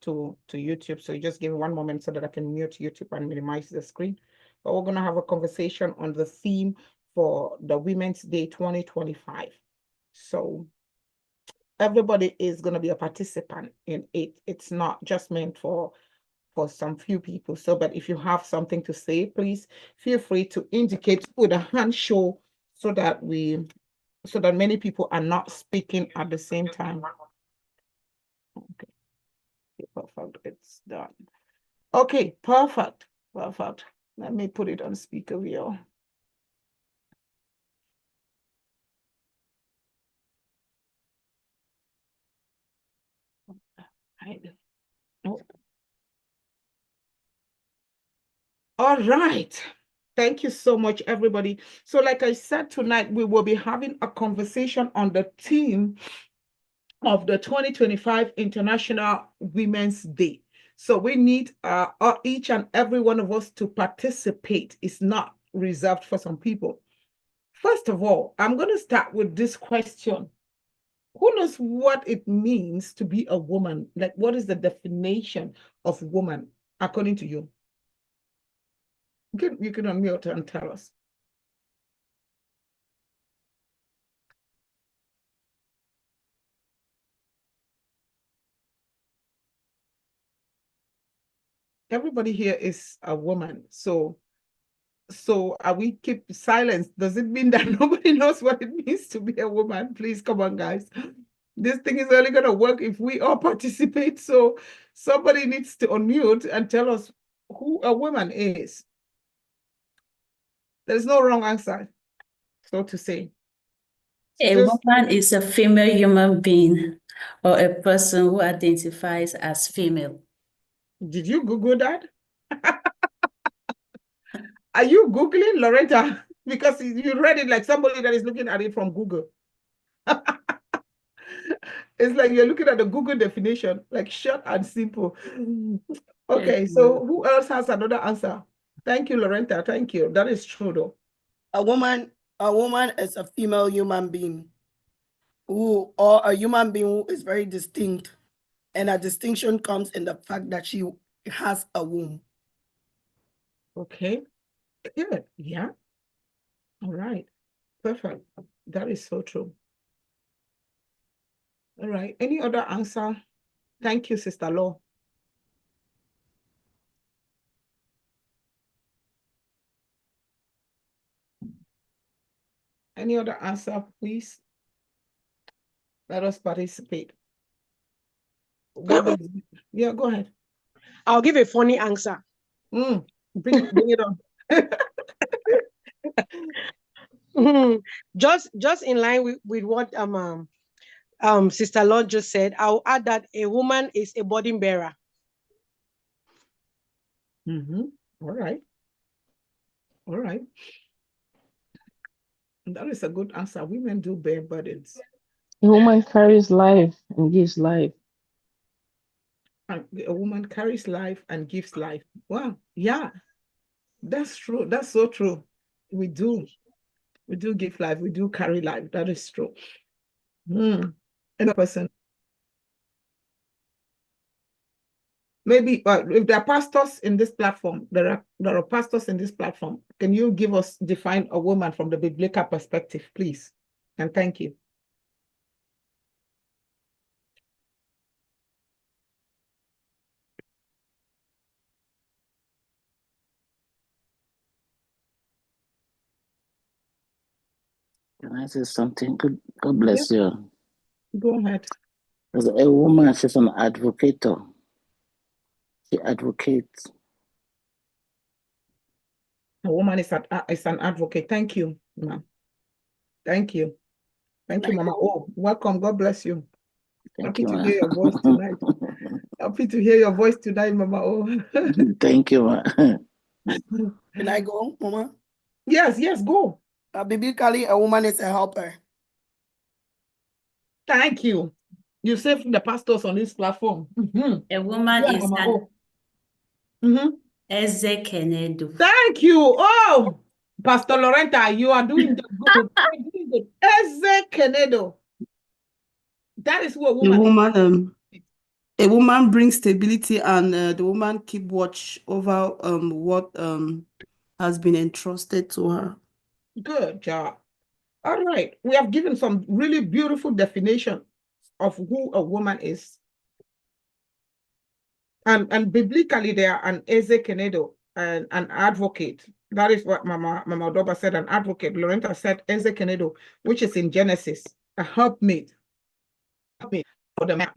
to YouTube. So you just give me one moment so that I can mute YouTube and minimize the screen. But we're going to have a conversation on the theme for the Women's Day 2025. So everybody is going to be a participant in it. It's not just meant for some few people. So, but if you have something to say, please feel free to indicate with a hand show so that many people are not speaking at the same time. Okay, perfect. It's done. Okay, perfect. Perfect. Let me put it on speaker view. Oh. All right. Thank you so much, everybody. So like I said, tonight we will be having a conversation on the theme of the 2025 International Women's Day. So we need each and every one of us to participate. It's not reserved for some people. First of all, I'm going to start with this question. Who knows what it means to be a woman? Like, what is the definition of woman according to you? You can unmute and tell us. Everybody here is a woman. So are we keep silence? Does it mean that nobody knows what it means to be a woman? Please, come on, guys. This thing is only going to work if we all participate. So somebody needs to unmute and tell us who a woman is. There's no wrong answer, so to say. A woman is a female human being or a person who identifies as female. Did you Google that? Are you Googling, Loretta? Because you read it like somebody that is looking at it from Google. It's like you're looking at the Google definition, like short and simple. Okay, so who else has another answer? Thank you, Loretta. Thank you. That is true, though. A woman is a female human being or a human being who is very distinct. And a distinction comes in the fact that she has a womb. Okay, good. Yeah. All right. Perfect. That is so true. All right. Any other answer? Thank you, Sister Law. Any other answer, please? Let us participate. Yeah, go ahead. I'll give a funny answer. Bring it on. Just in line with what Sister Lord just said, I'll add that a woman is a burden bearer. All right. All right. That is a good answer. Women do bear burdens. A woman carries life and gives life. A woman carries life and gives life. Wow. Yeah. That's true. That's so true. We do give life. We do carry life. That is true. Another person. Maybe if there are pastors in this platform, there are pastors in this platform. Can you define a woman from the biblical perspective, please? And thank you. Can I say something? God bless you. Go ahead. As a woman, she's an advocate. She advocates. A woman is an advocate. Thank you, ma'am. Thank you. Thank you, Mama. Oh, welcome. God bless you. Happy to hear your voice tonight. Happy to hear your voice tonight, Mama. Oh. Thank you, ma. Can I go, Mama? Yes, go. Biblically, a woman is a helper. Thank you. You saved the pastors on this platform. A woman is an Eze-Kenedo. Thank you. Oh, Pastor Loretta, you are doing good. Eze-Kenedo. That is what woman. A woman brings stability, and the woman keep watch over what has been entrusted to her. Good job. All right. We have given some really beautiful definition of who a woman is. And biblically, they are an Ezekenedo and an advocate. That is what Mama Odoba said, an advocate. Lorenta said Ezekenedo, which is in Genesis, a helpmate for the man.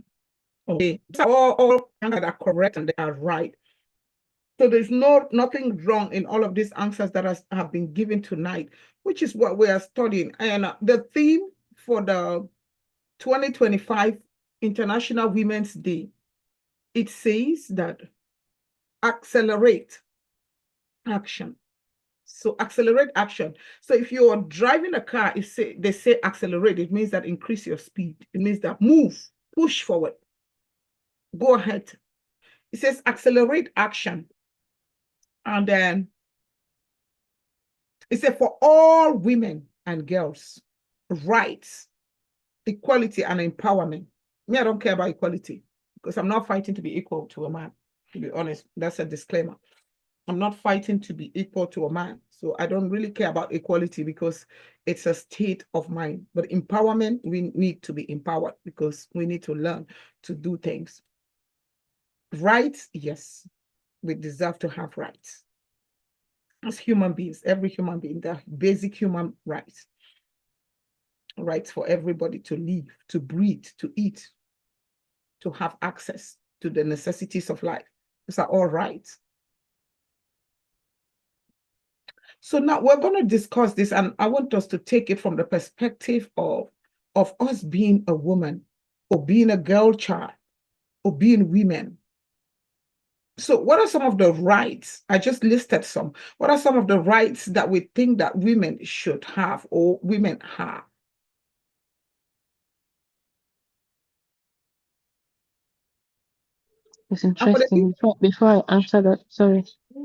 Okay, so all that are correct and they are right. So there's nothing wrong in all of these answers that have been given tonight, which is what we are studying. And the theme for the 2025 International Women's Day, it says that accelerate action. So accelerate action. So if you're driving a car, they say accelerate, it means that increase your speed. It means that move, push forward, go ahead. It says accelerate action. And then it said for all women and girls, rights, equality, and empowerment. Me, I don't care about equality because I'm not fighting to be equal to a man, to be honest. That's a disclaimer. I'm not fighting to be equal to a man. So I don't really care about equality because it's a state of mind. But empowerment, we need to be empowered because we need to learn to do things. Rights, yes, we deserve to have rights. As human beings, every human being, the basic human rights. Rights for everybody to live, to breathe, to eat, to have access to the necessities of life. These are all rights. So now we're going to discuss this, and I want us to take it from the perspective of us being a woman, or being a girl child, or being women. So what are some of the rights? I just listed some. What are some of the rights that we think that women should have or women have? It's interesting. Before I answer that, sorry.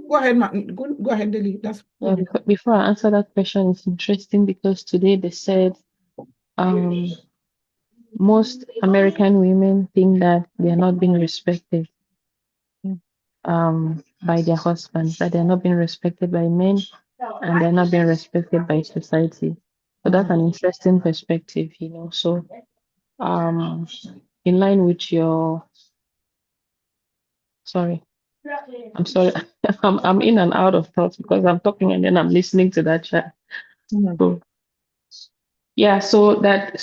Go ahead, Martin. Go ahead, Lily. Yeah, before I answer that question, it's interesting because today they said most American women think that they are not being respected by their husbands, that they're not being respected by men, and they're not being respected by society. So that's an interesting perspective, you know. So in line with your I'm sorry. I'm in and out of thoughts because I'm talking and then I'm listening to that chat. So, yeah, so that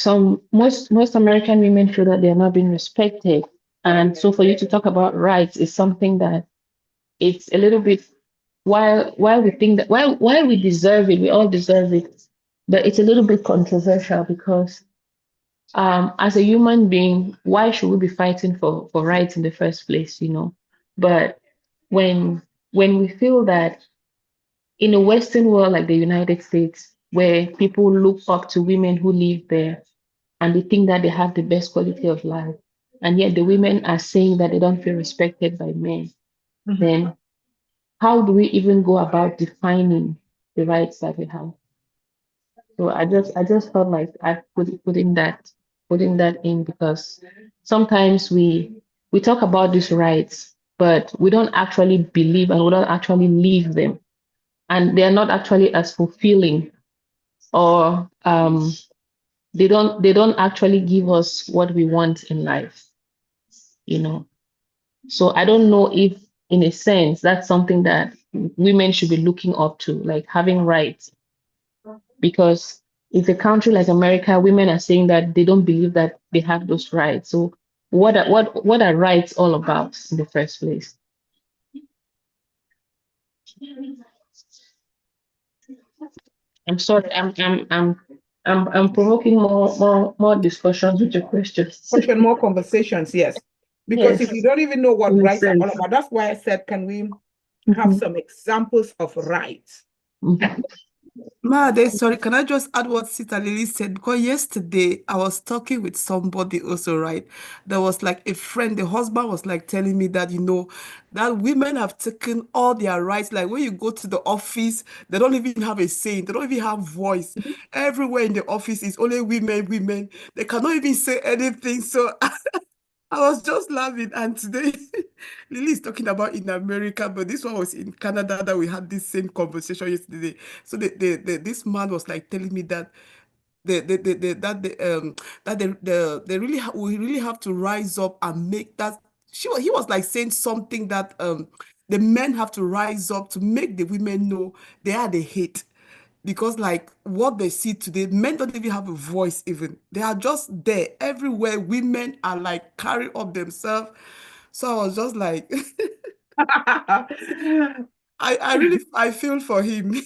most American women feel that they're not being respected. And so for you to talk about rights is something that it's a little bit while we think that while we deserve it, we all deserve it, but it's a little bit controversial because as a human being, why should we be fighting for rights in the first place, you know? But when we feel that in a Western world like the United States, where people look up to women who live there and they think that they have the best quality of life, and yet the women are saying that they don't feel respected by men, then how do we even go about defining the rights that we have? So I just felt like I putting that in because sometimes we talk about these rights, but we don't actually believe and we don't actually live them, and they are not actually as fulfilling, or they don't actually give us what we want in life, you know. So I don't know if, in a sense, that's something that women should be looking up to, like having rights, because if a country like America, women are saying that they don't believe that they have those rights. So what are rights all about in the first place? I'm sorry, I'm provoking more discussions with your questions. More conversations, yes. Because if you don't even know what rights are all about, that's why I said, can we have some examples of rights? Sorry, can I just add what Sister Lily said? Because yesterday I was talking with somebody also, right? There was like a friend, the husband was like telling me that, you know, that women have taken all their rights. Like when you go to the office, they don't even have a say, they don't even have voice. Everywhere in the office is only women. They cannot even say anything. So I was just laughing. And today, Lily is talking about in America, but this one was in Canada that we had this same conversation yesterday. So this man was like telling me that they really we really have to rise up and make that. He was like saying something that the men have to rise up to make the women know they are the hate. Because like what they see today, men don't even have a voice even. They are just there everywhere. Women are like carrying up themselves. So I was just like, I really I feel for him.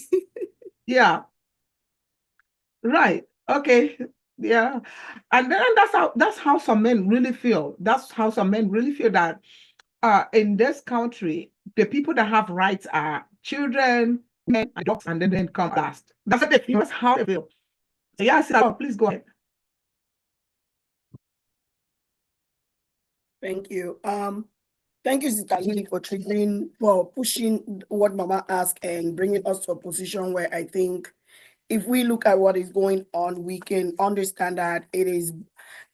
Yeah, right. Okay. Yeah. And then that's how some men really feel. That's how some men really feel that in this country, the people that have rights are children, men, and dogs, and then come last. That's what they feel. That's how they feel. So yeah, Sister, please go ahead. Thank you. Thank you, Sister Lily, for pushing what Mama asked and bringing us to a position where I think if we look at what is going on, we can understand that it is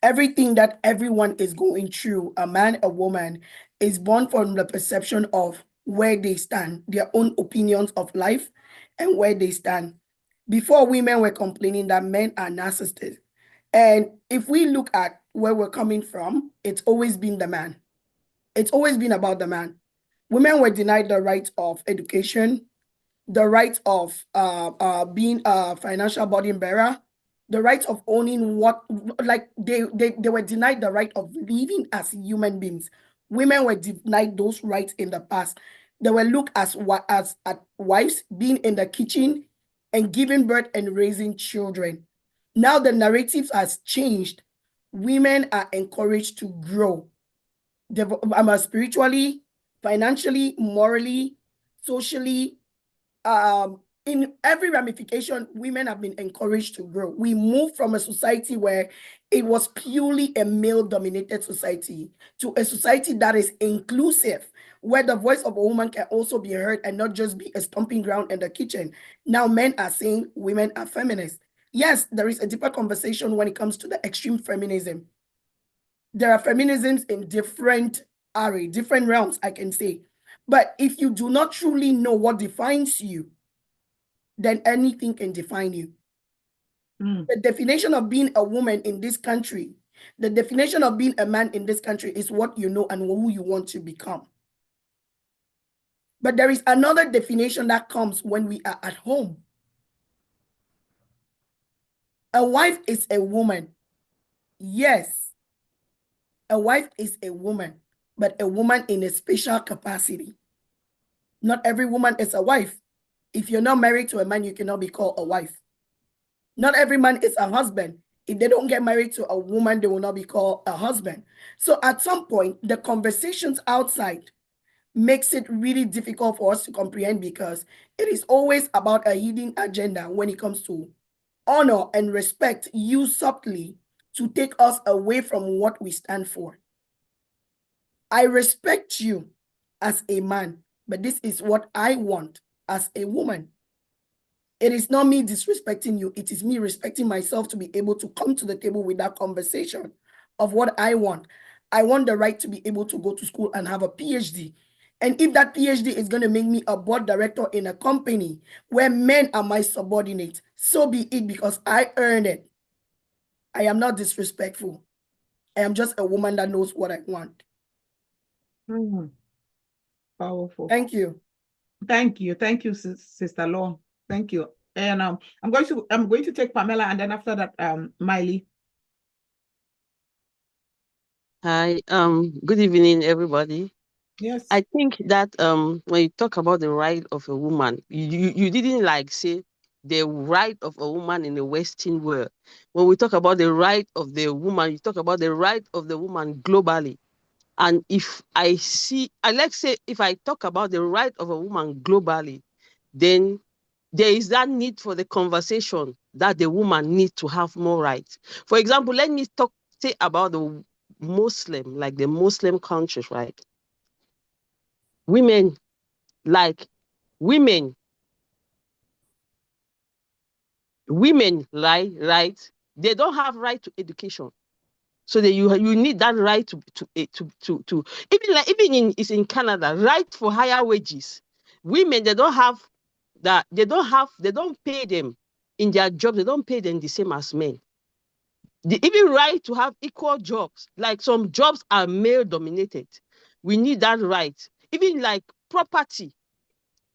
everything that everyone is going through, a man, a woman, is born from the perception of where they stand, their own opinions of life and where they stand. Before, women were complaining that men are narcissists. And if we look at where we're coming from, it's always been the man. It's always been about the man. Women were denied the right of education, the right of being a financial burden bearer, the right of owning what, like they were denied the right of living as human beings. Women were denied those rights in the past. They were looked as at wives being in the kitchen and giving birth and raising children. Now the narrative has changed. Women are encouraged to grow, spiritually, financially, morally, socially, in every ramification, women have been encouraged to grow. We moved from a society where it was purely a male-dominated society to a society that is inclusive, where the voice of a woman can also be heard and not just be a stomping ground in the kitchen. Now men are saying women are feminists. Yes, there is a deeper conversation when it comes to the extreme feminism. There are feminisms in different realms, I can say. But if you do not truly know what defines you, then anything can define you. The definition of being a woman in this country, the definition of being a man in this country is what you know and who you want to become. But there is another definition that comes when we are at home. A wife is a woman. Yes, a wife is a woman, but a woman in a special capacity. Not every woman is a wife. If you're not married to a man, you cannot be called a wife. Not every man is a husband. If they don't get married to a woman, they will not be called a husband. So at some point, the conversations outside makes it really difficult for us to comprehend because it is always about a hidden agenda when it comes to honor and respect used subtly to take us away from what we stand for. I respect you as a man, but this is what I want as a woman. It is not me disrespecting you. It is me respecting myself to be able to come to the table with that conversation of what I want. I want the right to be able to go to school and have a PhD. And if that PhD is going to make me a board director in a company where men are my subordinates, so be it, because I earned it. I am not disrespectful. I am just a woman that knows what I want. Powerful. Thank you. Thank you. Thank you, Sister Law. Thank you. And I'm going to take Pamela, and then after that, Miley. Hi, good evening, everybody. Yes. I think that when you talk about the right of a woman, you didn't like say the right of a woman in the Western world. When we talk about the right of the woman, you talk about the right of the woman globally. And if I talk about the right of a woman globally, then there is that need for the conversation that the woman needs to have more rights. For example, let me say about the Muslim, like the Muslim countries, right? Women, right? They don't have right to education. So that you need that right to even in Canada, right for higher wages. Women, they don't have that, they don't pay them in their jobs, they don't pay them the same as men. The even right to have equal jobs, like some jobs are male dominated. We need that right. Even like property,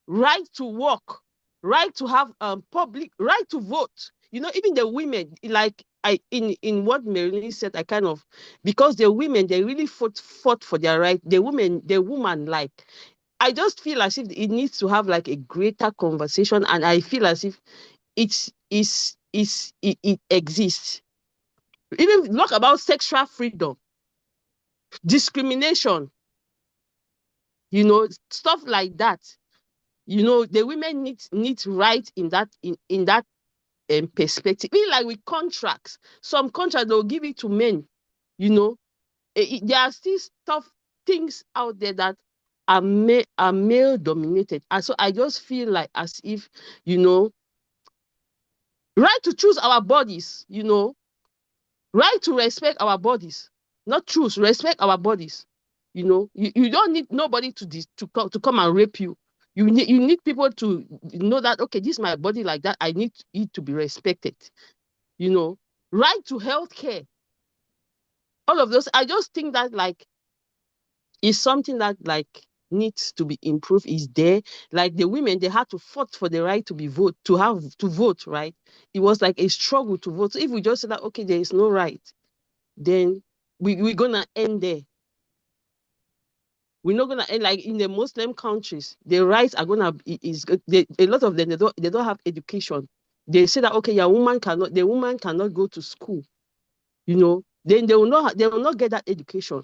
right to work, right to have public, right to vote. You know, even the women, like in what Marilyn said, I kind of, because the women, they really fought for their right. The woman, like, I just feel as if it needs to have like a greater conversation, and I feel as if it exists. Even talk about sexual freedom, discrimination, you know, stuff like that. You know, the women need right in that perspective. Even like with contracts, some contracts they'll give it to men. You know, there are still things out there that are male dominated, and so I just feel like as if, you know, right to choose our bodies. You know, right to respect our bodies, not choose, respect our bodies. You know, you don't need nobody to come and rape you. You need people to know that, okay, this is my body like that. I need it to be respected. You know, right to health care. All of those, I just think that like is something that like needs to be improved. Is there, like the women, they had to fight for the right to vote, right? It was like a struggle to vote. So if we just say that, okay, there is no right, then we're gonna end there. We're not gonna end like in the Muslim countries. The rights are gonna a lot of them, they don't have education. They say that, okay, the woman cannot go to school. You know, then they will not get that education.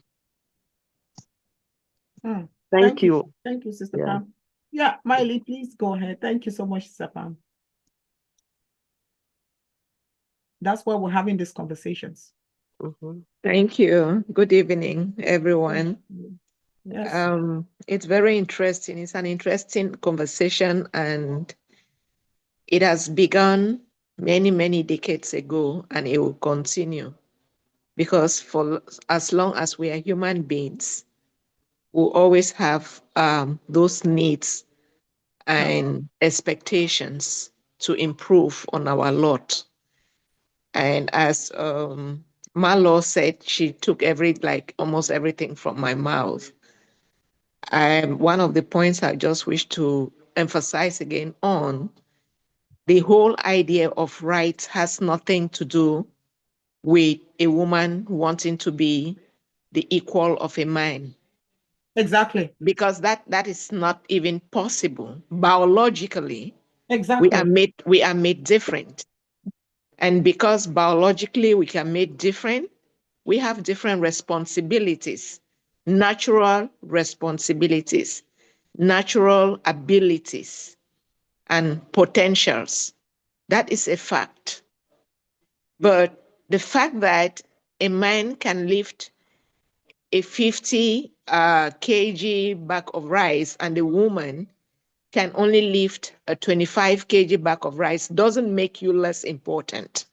Thank you. Thank you, Sister Yeah. Pam. Yeah, Miley, please go ahead. Thank you so much, Sister Pam. That's why we're having these conversations. Thank you. Good evening, everyone. Yes. It's very interesting. It's an interesting conversation, and it has begun many, many decades ago, and it will continue, because for as long as we are human beings, we'll always have those needs and expectations to improve on our lot. And as Malo said, she took almost everything from my mouth. One of the points I just wish to emphasize again on, the whole idea of rights has nothing to do with a woman wanting to be the equal of a man. Exactly. Because that is not even possible. Biologically, exactly. we are made different. And because biologically we are made different, we have different responsibilities, natural responsibilities, natural abilities, and potentials. That is a fact. But the fact that a man can lift a 50 kg bag of rice and a woman can only lift a 25 kg bag of rice doesn't make you less important.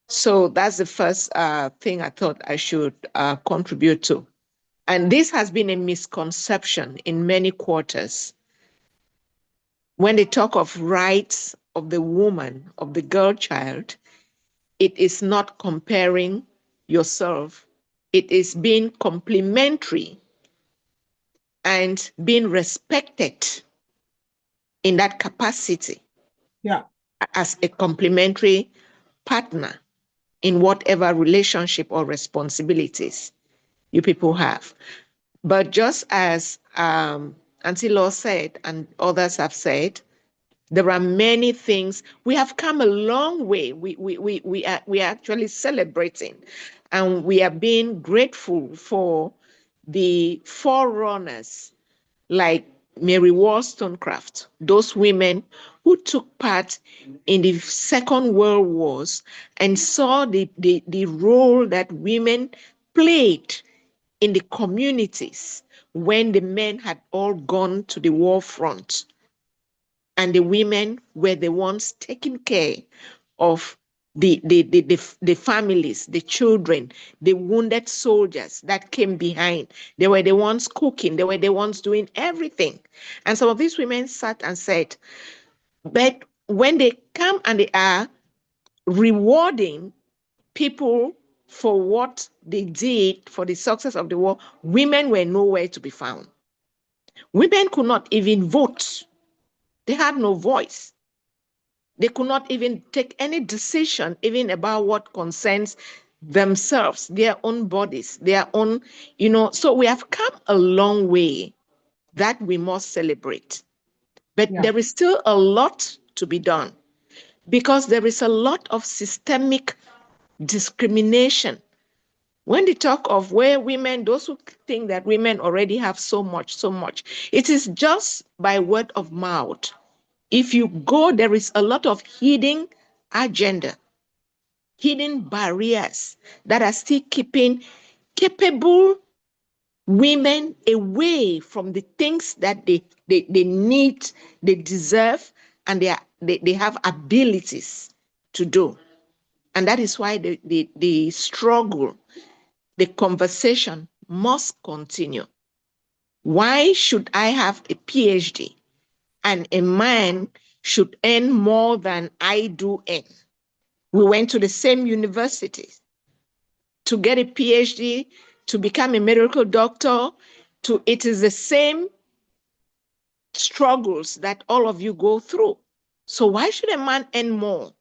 So that's the first thing I thought I should contribute to. And this has been a misconception in many quarters. When they talk of rights of the woman, of the girl child, it is not comparing yourself. It is being complementary and being respected in that capacity. Yeah. As a complementary partner in whatever relationship or responsibilities you people have. But just as Auntie Law said, and others have said, there are many things. We have come a long way. We are actually celebrating, and we are being grateful for the forerunners like Mary Wollstonecraft, those women who took part in the Second World Wars and saw the role that women played in the communities when the men had all gone to the war front. And the women were the ones taking care of the families, the children, the wounded soldiers that came behind. They were the ones cooking. They were the ones doing everything. And some of these women sat and said, but when they come and they are rewarding people for what they did for the success of the war, women were nowhere to be found. Women could not even vote. They had no voice. They could not even take any decision, even about what concerns themselves, their own bodies, their own, So we have come a long way that we must celebrate. But there is still a lot to be done because there is a lot of systemic discrimination. When they talk of where women, those who think that women already have so much, it is just by word of mouth. If you go, there is a lot of hidden agenda, hidden barriers that are still keeping capable women away from the things that they need, they deserve, and they have abilities to do. And that is why the struggle, the conversation must continue. Why should I have a PhD and a man should earn more than I do earn? We went to the same universities to get a PhD, to become a medical doctor. It is the same struggles that all of you go through. So why should a man earn more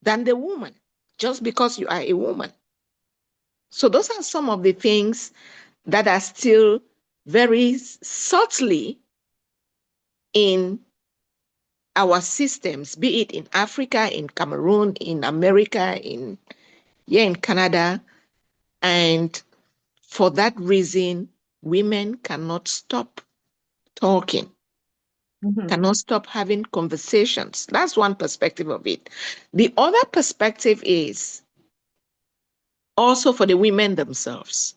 than the woman just because you are a woman? So those are some of the things that are still very subtly in our systems, be it in Africa, in Cameroon, in America, in Canada. And for that reason, women cannot stop talking, cannot stop having conversations. That's one perspective of it. The other perspective is also for the women themselves.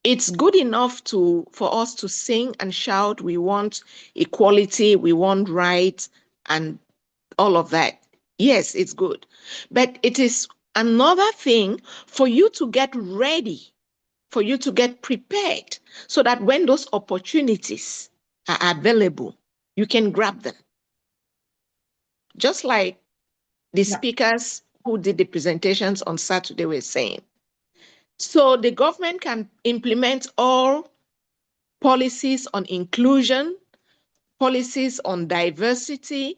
It's good enough for us to sing and shout, we want equality, we want rights, and all of that. Yes, it's good. But it is another thing for you to get ready, for you to get prepared, so that when those opportunities are available, you can grab them. Just like the speakers who did the presentations on Saturday were saying. So the government can implement all policies on inclusion, policies on diversity,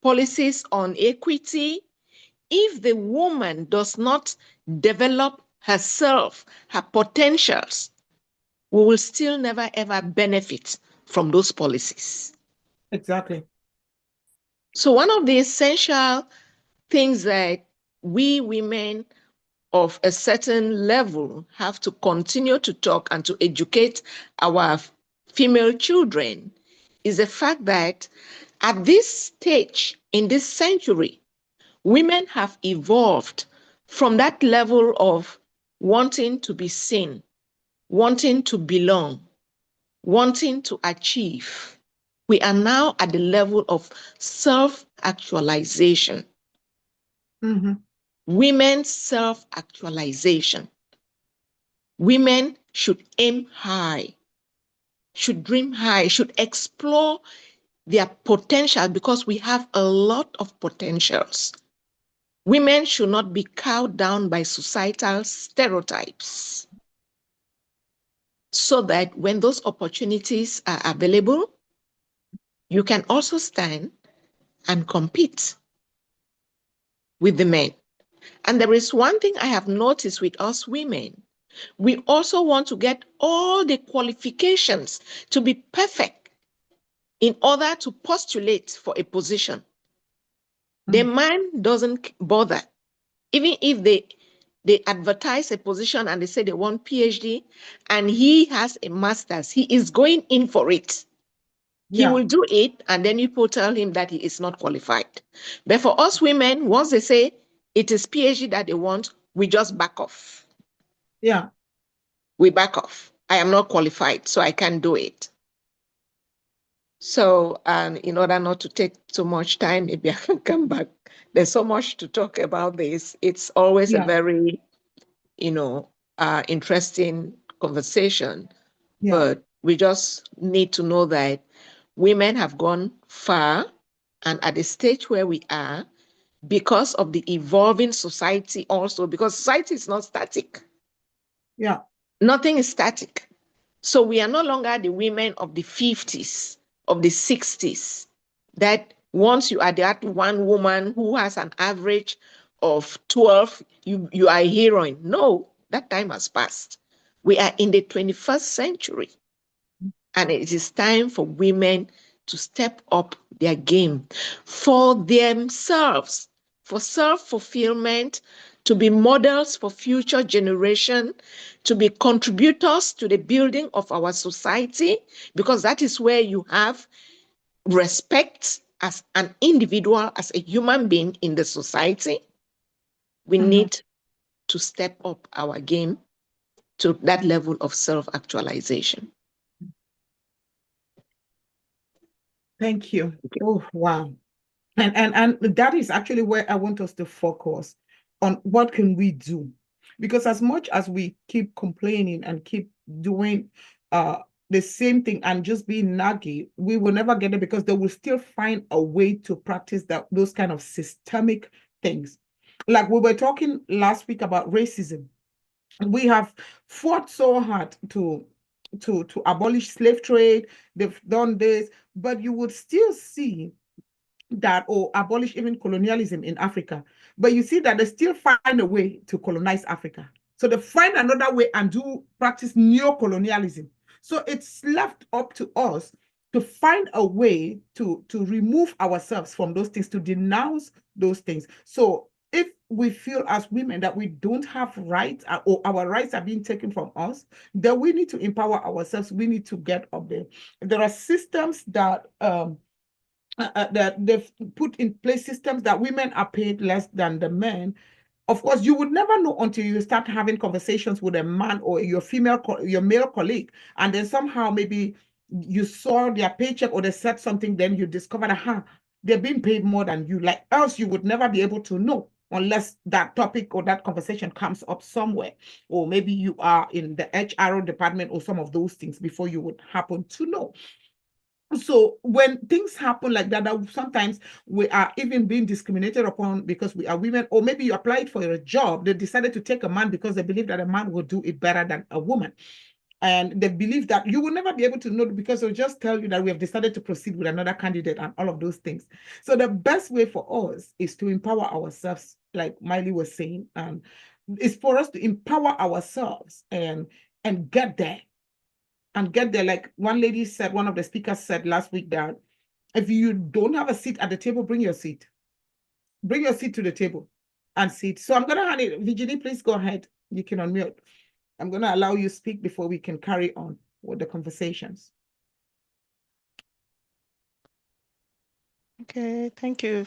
policies on equity. If the woman does not develop herself, her potentials, we will still never ever benefit from those policies. Exactly. So one of the essential things that we women of a certain level have to continue to talk and to educate our female children is the fact that at this stage in this century, women have evolved from that level of wanting to be seen, wanting to belong, wanting to achieve. We are now at the level of self-actualization. Women's self-actualization. Women should aim high, should dream high, should explore their potential because we have a lot of potentials. Women should not be cowed down by societal stereotypes so that when those opportunities are available, you can also stand and compete with the men. And there is one thing I have noticed with us women. We also want to get all the qualifications to be perfect in order to postulate for a position. The man doesn't bother. Even if they advertise a position and they say they want PhD and he has a master's, he is going in for it. He will do it, and then people tell him that he is not qualified. But for us women, once they say it is PhD that they want, we just back off. We back off. I am not qualified, so I can't do it. So, and in order not to take too much time, maybe I can come back. There's so much to talk about this. It's always a Yeah. very, interesting conversation. Yeah. But we just need to know that women have gone far, and at the stage where we are, because of the evolving society also, because society is not static. Yeah. Nothing is static. So we are no longer the women of the 50s, of the 60s, that once you are that one woman who has an average of 12, you are a heroine. No, that time has passed. We are in the 21st century, and it is time for women to step up their game for themselves, for self-fulfillment, to be models for future generation, to be contributors to the building of our society, because that is where you have respect as an individual, as a human being in the society. We need to step up our game to that level of self-actualization. Thank you. Oh, wow. And that is actually where I want us to focus on what can we do. Because as much as we keep complaining and keep doing the same thing and just being naggy, we will never get it, because they will still find a way to practice those kind of systemic things. Like we were talking last week about racism. We have fought so hard to abolish slave trade. They've done this, but you would still see that, or abolish even colonialism in Africa, but you see that they still find a way to colonize Africa. So they find another way and do practice neo-colonialism. So it's left up to us to find a way to remove ourselves from those things, to denounce those things. So if we feel as women that we don't have rights, or our rights are being taken from us, then we need to empower ourselves. We need to get up there. There are systems that that they've put in place, systems that women are paid less than the men. Of course, you would never know until you start having conversations with a man or your male colleague, and then somehow maybe you saw their paycheck or they said something, then you discovered, they're being paid more than you. Like, else you would never be able to know unless that topic or that conversation comes up somewhere, or maybe you are in the HR department or some of those things before you would happen to know. So when things happen like that, sometimes we are even being discriminated upon because we are women, or maybe you applied for a job, they decided to take a man because they believe that a man will do it better than a woman. And they believe that you will never be able to know, because they'll just tell you that we have decided to proceed with another candidate and all of those things. So the best way for us is to empower ourselves, like Miley was saying, is for us to empower ourselves and get there. And get there. Like one lady said, one of the speakers said last week, that if you don't have a seat at the table, bring your seat. Bring your seat to the table and sit. So I'm going to hand it. Virginie, please go ahead. You can unmute. I'm going to allow you to speak before we can carry on with the conversations. Okay, thank you.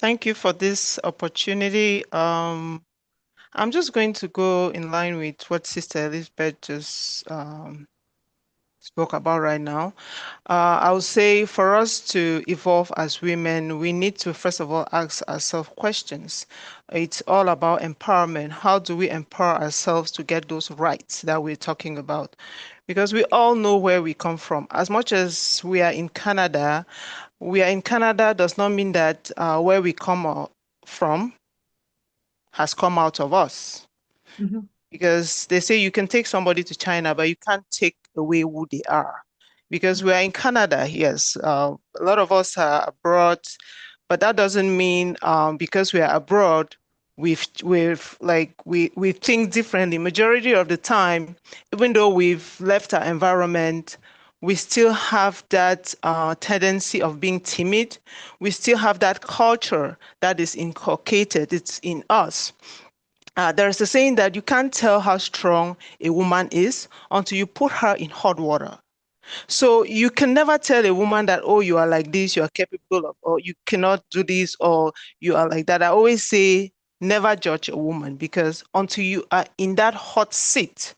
Thank you for this opportunity. I'm just going to go in line with what Sister Elizabeth just spoke about right now. I would say for us to evolve as women, we need to first of all ask ourselves questions. It's all about empowerment. How do we empower ourselves to get those rights that we're talking about? Because we all know where we come from. As much as we are in Canada does not mean that where we come from has come out of us. Mm-hmm. Because they say you can take somebody to China, but you can't take away who they are. Because we are in Canada, yes. A lot of us are abroad, but that doesn't mean because we are abroad, we think differently. Majority of the time, even though we've left our environment, we still have that tendency of being timid. We still have that culture that is inculcated. It's in us. There's a saying that you can't tell how strong a woman is until you put her in hot water. So you can never tell a woman that, oh, you are like this, you are capable of, or you cannot do this, or you are like that. I always say, never judge a woman, because until you are in that hot seat,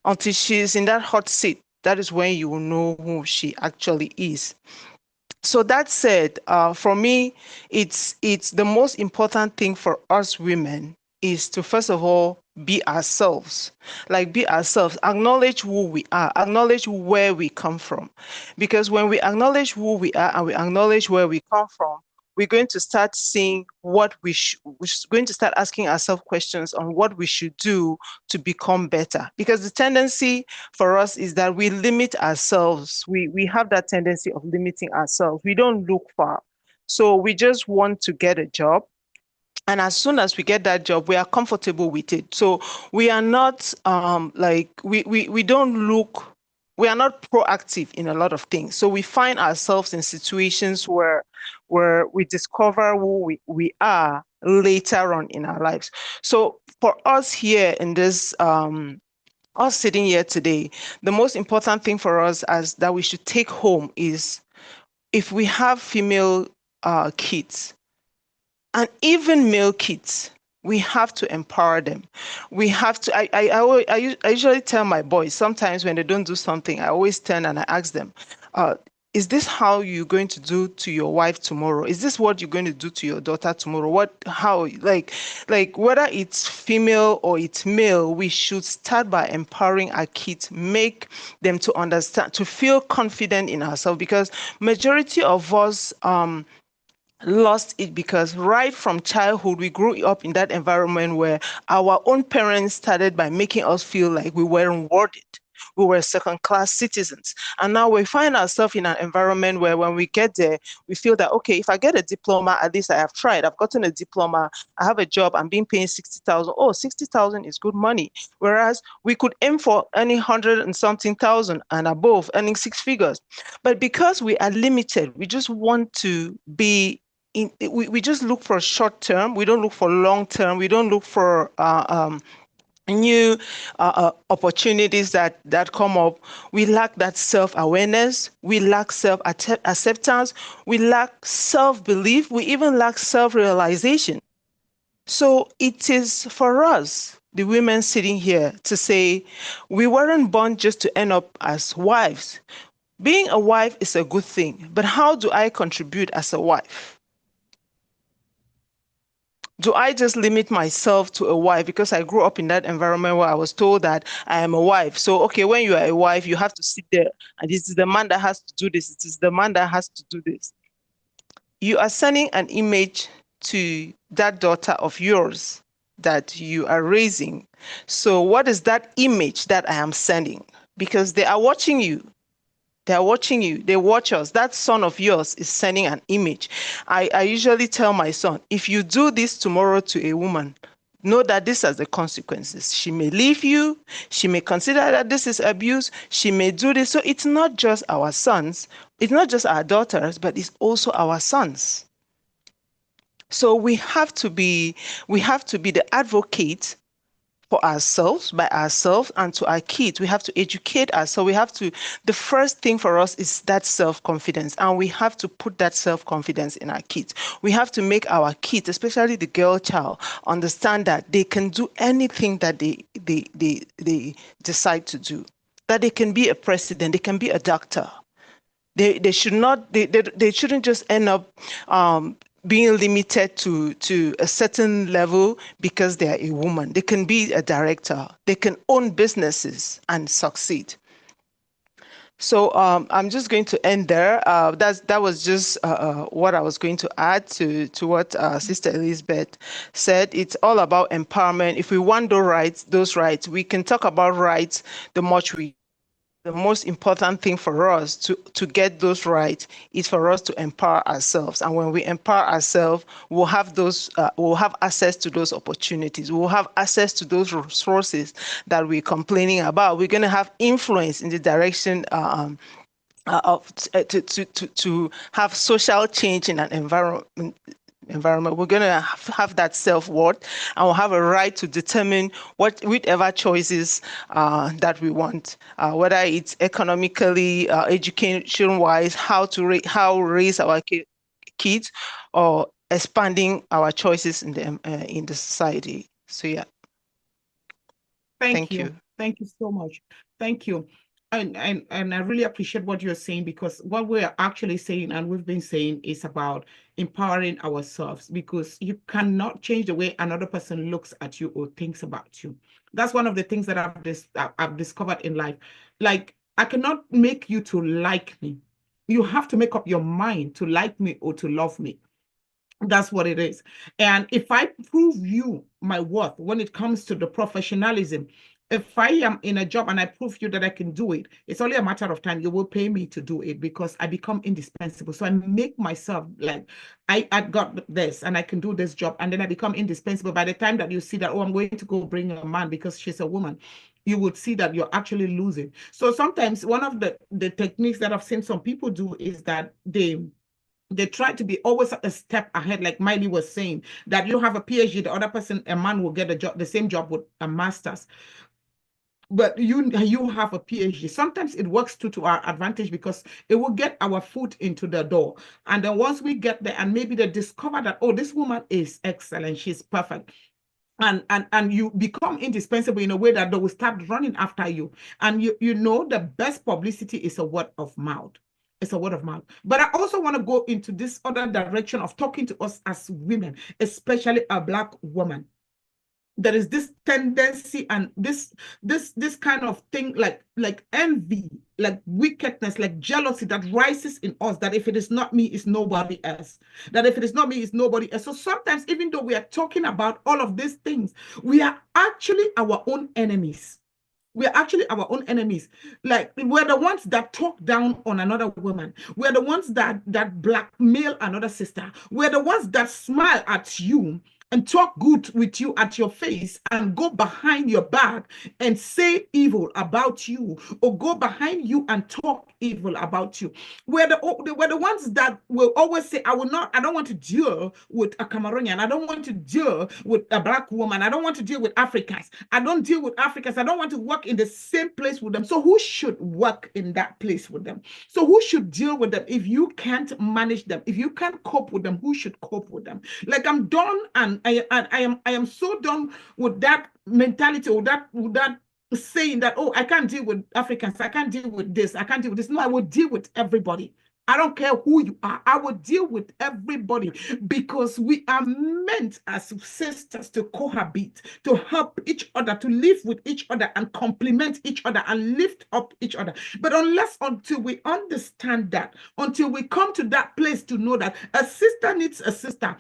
until she is in that hot seat, that is when you will know who she actually is. So that said, for me, it's the most important thing for us women is to, first of all, be ourselves. Like, be ourselves, acknowledge who we are, acknowledge where we come from. Because when we acknowledge who we are and we acknowledge where we come from, we're going to start seeing what we're going to start asking ourselves questions on what we should do to become better. Because the tendency for us is that we limit ourselves. We have that tendency of limiting ourselves. We don't look far. So we just want to get a job. And as soon as we get that job, we are comfortable with it. So we are not we don't look, we are not proactive in a lot of things. So we find ourselves in situations where we discover who we are later on in our lives. So for us here in this us sitting here today, the most important thing for us as that we should take home is, if we have female kids and even male kids, we have to empower them. We have to, I usually tell my boys, sometimes when they don't do something, I always turn and I ask them, is this how you're going to do to your wife tomorrow? Is this what you're going to do to your daughter tomorrow? How, like whether it's female or it's male, we should start by empowering our kids, make them to understand, to feel confident in ourselves, because majority of us, lost it because right from childhood we grew up in that environment where our own parents started by making us feel like we weren't worth it. We were second-class citizens. And now we find ourselves in an environment where when we get there, we feel that, okay, if I get a diploma, at least I have tried. I've gotten a diploma, I have a job, I'm being paid 60,000. Oh, 60,000 is good money. Whereas we could aim for earning 100 and something thousand and above, earning six figures. But because we are limited, we just want to be we just look for short term. We don't look for long term. We don't look for new opportunities that come up. We lack that self-awareness. We lack self-acceptance. We lack self-belief. We even lack self-realization. So it is for us, the women sitting here, to say we weren't born just to end up as wives. Being a wife is a good thing, but how do I contribute as a wife? Do I just limit myself to a wife because I grew up in that environment where I was told that I am a wife? So, okay, when you are a wife, you have to sit there and this is the man that has to do this. It is the man that has to do this. You are sending an image to that daughter of yours that you are raising. So what is that image that I am sending? Because they are watching you. They are watching you. They watch us. That son of yours is sending an image. I usually tell my son, if you do this tomorrow to a woman, know that this has the consequences. She may leave you. She may consider that this is abuse. She may do this. So it's not just our sons. It's not just our daughters, but it's also our sons. So we have to be the advocate for ourselves, by ourselves, and to our kids. We have to educate ourselves. The first thing for us is that self-confidence, and we have to put that self-confidence in our kids. We have to make our kids, especially the girl child, understand that they can do anything that they decide to do, that they can be a president, they can be a doctor. They shouldn't just end up being limited to a certain level because they are a woman. They can be a director. They can own businesses and succeed. So I'm just going to end there. That was just what I was going to add to what Sister Elizabeth said. It's all about empowerment. If we want those rights, we can talk about rights the most important thing for us to get those rights is for us to empower ourselves. And when we empower ourselves, we'll have access to those opportunities. We'll have access to those resources that we're complaining about. We're going to have influence in the direction to have social change in an environment. We're going to have that self-worth, and we'll have a right to determine whichever choices that we want, whether it's economically, education-wise, how raise our kids, or expanding our choices in the society. So yeah. Thank you. Thank you so much. Thank you. I really appreciate what you're saying, because what we're actually saying, and we've been saying, is about empowering ourselves, because you cannot change the way another person looks at you or thinks about you. That's one of the things that I've discovered in life. Like, I cannot make you to like me. You have to make up your mind to like me or to love me. That's what it is. And if I prove you my worth when it comes to the professionalism, if I am in a job and I prove you that I can do it, it's only a matter of time. You will pay me to do it, because I become indispensable. So I make myself like, I got this and I can do this job, and then I become indispensable. By the time that you see that, oh, I'm going to go bring a man because she's a woman, you would see that you're actually losing. So sometimes one of the techniques that I've seen some people do is that they try to be always a step ahead, like Miley was saying, that you have a PhD, the other person, a man, will get a job, the same job with a master's. But you have a PhD. Sometimes it works to our advantage, because it will get our foot into the door. And then once we get there, and maybe they discover that, oh, this woman is excellent, she's perfect, and you become indispensable in a way that they will start running after you. And you know, the best publicity is a word of mouth. It's a word of mouth. But I also want to go into this other direction of talking to us as women, especially a Black woman. There is this tendency and this kind of thing, like envy, like wickedness, like jealousy, that rises in us, that if it is not me, it's nobody else. That if it is not me, it's nobody else. So sometimes, even though we are talking about all of these things, we are actually our own enemies. We're actually our own enemies. Like, we're the ones that talk down on another woman. We're the ones that blackmail another sister. We're the ones that smile at you and talk good with you at your face, and go behind your back and say evil about you, or go behind you and talk evil about you. We're the ones that will always say, I don't want to deal with a Cameroonian. I don't want to deal with a Black woman. I don't want to deal with Africans. I don't deal with Africans. I don't want to work in the same place with them. So who should work in that place with them? So who should deal with them? If you can't manage them, if you can't cope with them, who should cope with them? Like, I'm done, and I am so done with that mentality, or that saying that, oh, I can't deal with Africans, I can't deal with this, I can't deal with this. No, I will deal with everybody. I don't care who you are. I will deal with everybody, because we are meant as sisters to cohabit, to help each other, to live with each other, and complement each other, and lift up each other. But until we understand that, until we come to that place to know that a sister needs a sister,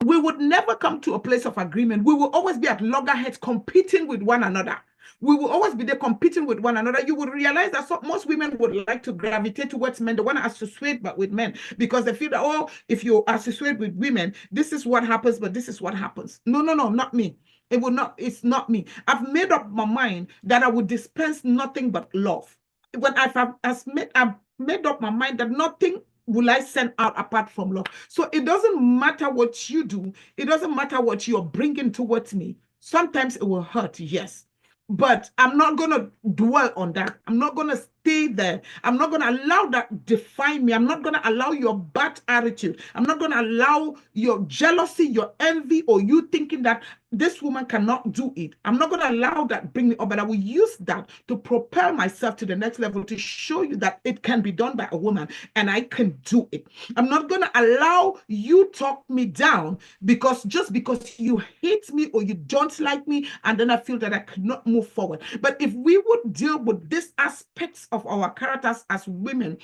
we would never come to a place of agreement. We will always be at loggerheads, competing with one another. We will always be there competing with one another. You will realize that most women would like to gravitate towards men. They want to associate with men, because they feel that, oh, if you associate with women, this is what happens, but this is what happens. No, not me. It's not me. I've made up my mind that I would dispense nothing but love. When I've made up my mind that nothing will I send out apart from love. So it doesn't matter what you do. It doesn't matter what you're bringing towards me. Sometimes it will hurt, yes. But I'm not going to dwell on that. I'm not going to stay there. I'm not going to allow that define me. I'm not going to allow your bad attitude. I'm not going to allow your jealousy, your envy, or you thinking that this woman cannot do it. I'm not going to allow that bring me up, but I will use that to propel myself to the next level, to show you that it can be done by a woman and I can do it. I'm not going to allow you talk me down just because you hate me or you don't like me, and then I feel that I cannot move forward. But if we would deal with these aspects of our characters as women,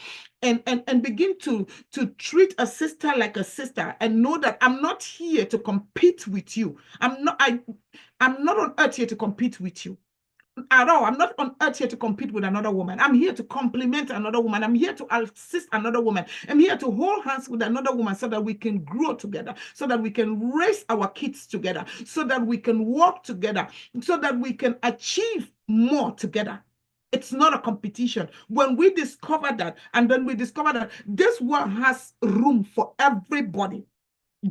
and begin to treat a sister like a sister, and know that I'm not here to compete with you. I'm not on earth here to compete with you at all. I'm not on earth here to compete with another woman. I'm here to complement another woman. I'm here to assist another woman. I'm here to hold hands with another woman, so that we can grow together, so that we can raise our kids together, so that we can work together, so that we can achieve more together. It's not a competition. When we discover that, and then we discover that this world has room for everybody.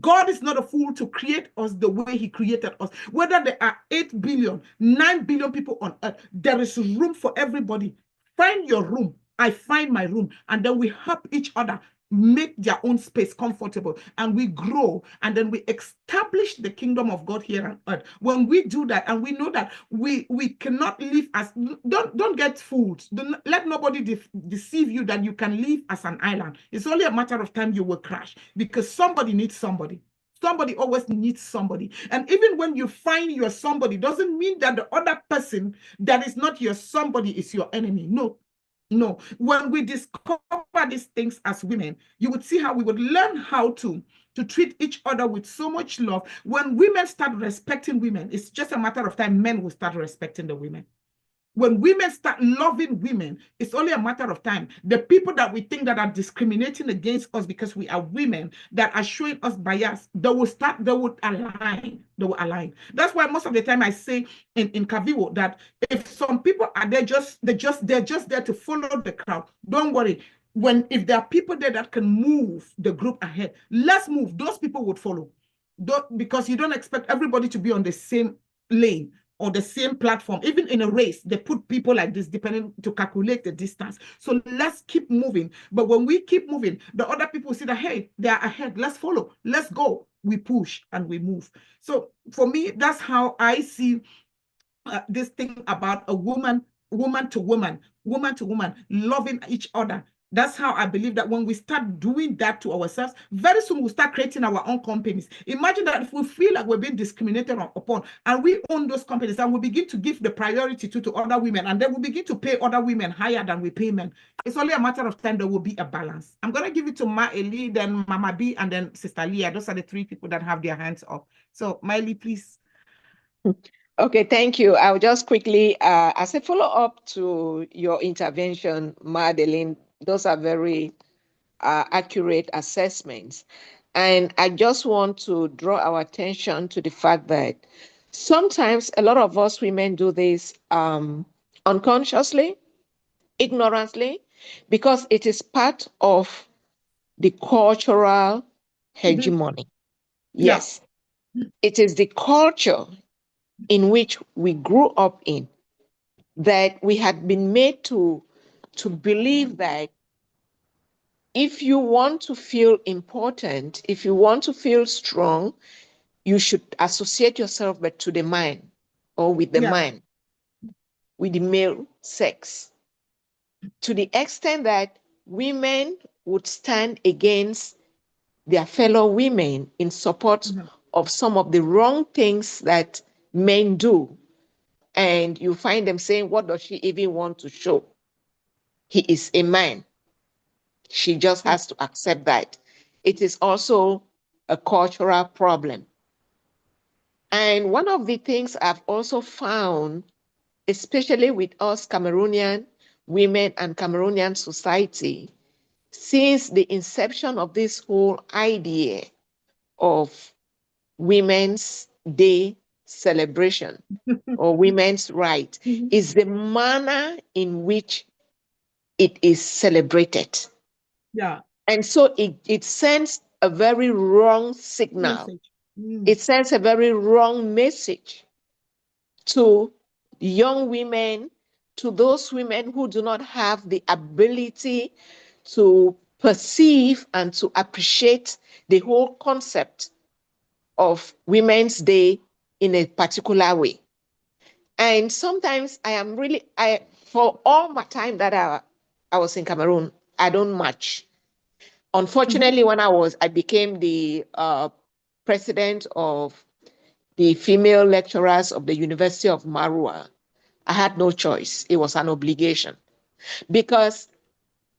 God is not a fool to create us the way he created us. Whether there are 8 billion, 9 billion people on earth, there is room for everybody. Find your room. I find my room. And then we help each other make their own space comfortable, and we grow, and then we establish the kingdom of God here on earth. When we do that, and we know that we cannot live as, don't get fooled. Let nobody deceive you that you can live as an island. It's only a matter of time you will crash, because somebody needs somebody. Somebody always needs somebody. And even when you find your somebody, doesn't mean that the other person that is not your somebody is your enemy. No. No, when we discover these things as women, you would see how we would learn how to treat each other with so much love. When women start respecting women, it's just a matter of time men will start respecting the women. When women start loving women, it's only a matter of time. The people that we think that are discriminating against us because we are women, that are showing us bias, they would align. They will align. That's why most of the time I say in Kaviwo that if some people are there, they're just there to follow the crowd, don't worry. If there are people there that can move the group ahead, let's move. Those people would follow. Because you don't expect everybody to be on the same lane or the same platform. Even in a race, they put people like this depending to calculate the distance. So let's keep moving. But when we keep moving, the other people see that, hey, they're ahead. Let's follow. Let's go. We push and we move. So for me, that's how I see this thing about a woman to woman, loving each other. That's how I believe that when we start doing that to ourselves, very soon we'll start creating our own companies. Imagine that if we feel like we're being discriminated upon, and we own those companies, and we begin to give the priority to other women, and then we begin to pay other women higher than we pay men. It's only a matter of time there will be a balance. I'm going to give it to Maeli, then Mama B, and then Sister Leah. Those are the three people that have their hands up. So Maeli, please. Okay, thank you. I'll just quickly, as a follow-up to your intervention, Madeleine, those are very accurate assessments. And I just want to draw our attention to the fact that sometimes a lot of us women do this unconsciously, ignorantly, because it is part of the cultural hegemony. Yes, it is the culture in which we grew up in, that we had been made to believe that if you want to feel important, if you want to feel strong, you should associate yourself but to the man or with the man, with the male sex, to the extent that women would stand against their fellow women in support of some of the wrong things that men do. And you find them saying, what does she even want to show? He is a man. She just has to accept that. It is also a cultural problem. And one of the things I've also found, especially with us Cameroonian women and Cameroonian society, since the inception of this whole idea of Women's Day celebration or women's right, is the manner in which it is celebrated. Yeah. And so it sends a very wrong signal. It sends a very wrong message to young women, to those women who do not have the ability to perceive and to appreciate the whole concept of Women's Day in a particular way. And sometimes for all my time that I was in Cameroon, I don't march. Unfortunately, when I became the president of the female lecturers of the University of Marua, I had no choice. It was an obligation, because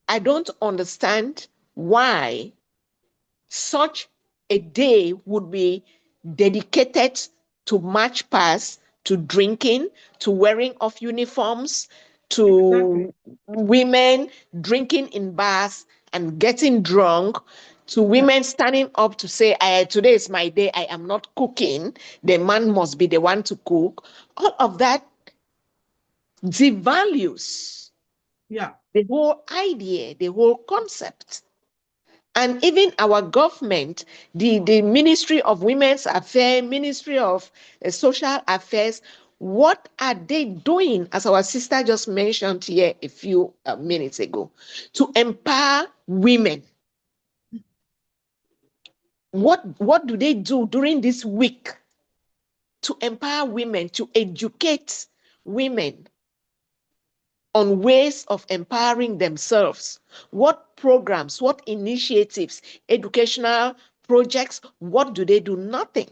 I don't understand why such a day would be dedicated to march past, to drinking, to wearing of uniforms, to women drinking in bars and getting drunk, to women standing up to say, today is my day, I am not cooking, the man must be the one to cook. All of that devalues the whole idea, the whole concept. And even our government, the Ministry of Women's Affairs, Ministry of Social Affairs, what are they doing, as our sister just mentioned here a few minutes ago, to empower women What do they do during this week to empower women, to educate women on ways of empowering themselves? What programs, what initiatives, educational projects, what do they do? Nothing.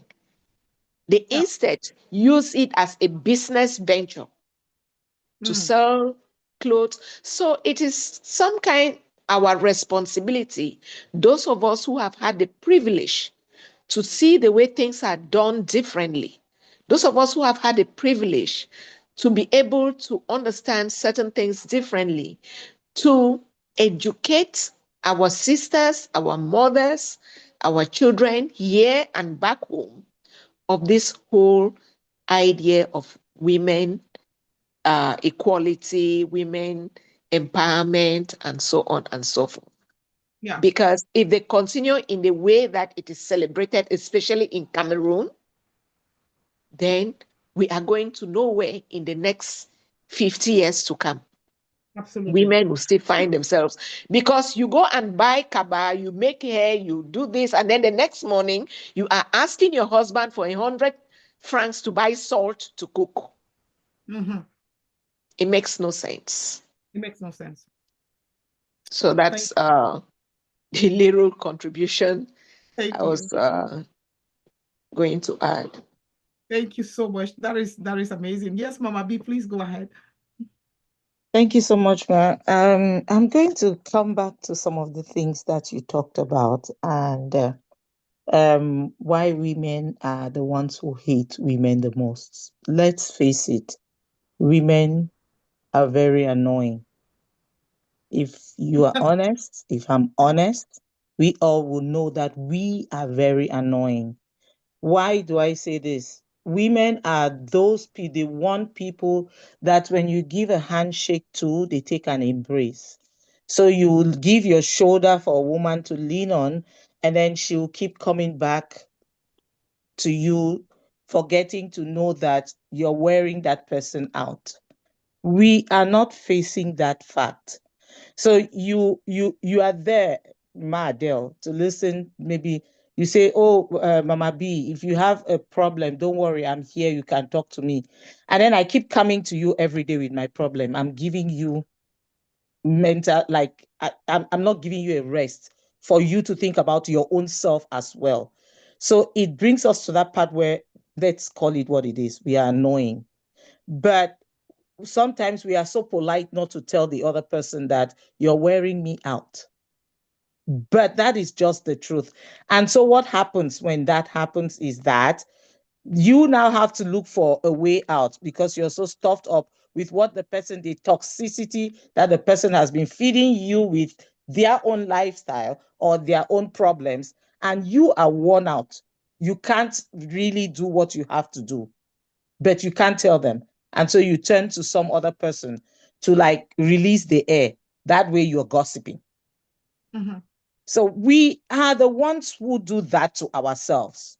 They instead use it as a business venture to sell clothes. So it is some kind our responsibility, those of us who have had the privilege to see the way things are done differently, those of us who have had the privilege to be able to understand certain things differently, to educate our sisters, our mothers, our children here and back home of this whole idea of women equality, women empowerment, and so on and so forth. Yeah. Because if they continue in the way that it is celebrated, especially in Cameroon, then we are going to nowhere in the next 50 years to come. Absolutely. Women will still find themselves, because you go and buy kaba, you make hair, you do this, and then the next morning you are asking your husband for 100 francs to buy salt to cook. It makes no sense. It makes no sense. So that's the little contribution Thank I was going to add. Thank you so much. That is amazing. Yes, Mama B, please go ahead. Thank you so much, Ma. I'm going to come back to some of the things that you talked about, and why women are the ones who hate women the most. Let's face it, women are very annoying. If you are honest, if I'm honest, we all will know that we are very annoying. Why do I say this? Women are the one people that when you give a handshake to, they take an embrace. So you will give your shoulder for a woman to lean on, and then she'll keep coming back to you, forgetting to know that you're wearing that person out. We are not facing that fact. So you are there, Ma Adele, to listen. Maybe you say, "Oh, Mama B, if you have a problem, don't worry, I'm here. You can talk to me." And then I keep coming to you every day with my problem. I'm giving you mental, like I'm not giving you a rest for you to think about your own self as well. So it brings us to that part where, let's call it what it is. We are annoying, but sometimes we are so polite not to tell the other person that you're wearing me out. But that is just the truth. And so what happens when that happens is that you now have to look for a way out, because you're so stuffed up with what the toxicity that the person has been feeding you with their own lifestyle or their own problems, and you are worn out. You can't really do what you have to do, but you can't tell them. And so you turn to some other person to like release the air. That way you're gossiping. So we are the ones who do that to ourselves.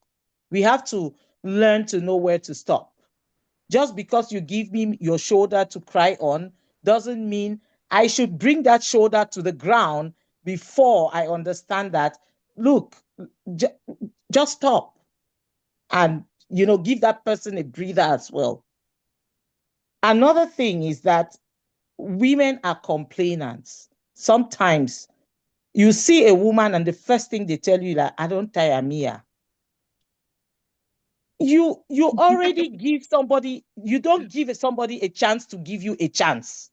We have to learn to know where to stop. Just because you give me your shoulder to cry on doesn't mean I should bring that shoulder to the ground before I understand that, look, just stop and, give that person a breather as well. Another thing is that women are complainants. Sometimes you see a woman and the first thing they tell you, like, I don't tire Mia. You already give somebody, you don't give somebody a chance to give you a chance.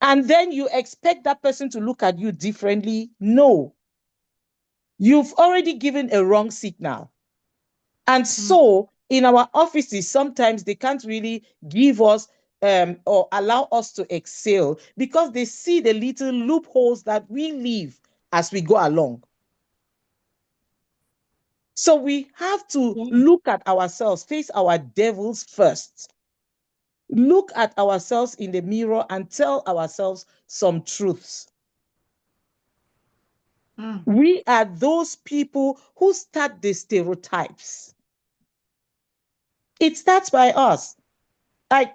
And then you expect that person to look at you differently. No. You've already given a wrong signal. And so in our offices, sometimes they can't really give us or allow us to excel because they see the little loopholes that we leave as we go along. So we have to look at ourselves, face our devils first. Look at ourselves in the mirror and tell ourselves some truths. We are those people who start the stereotypes. It starts by us. Like,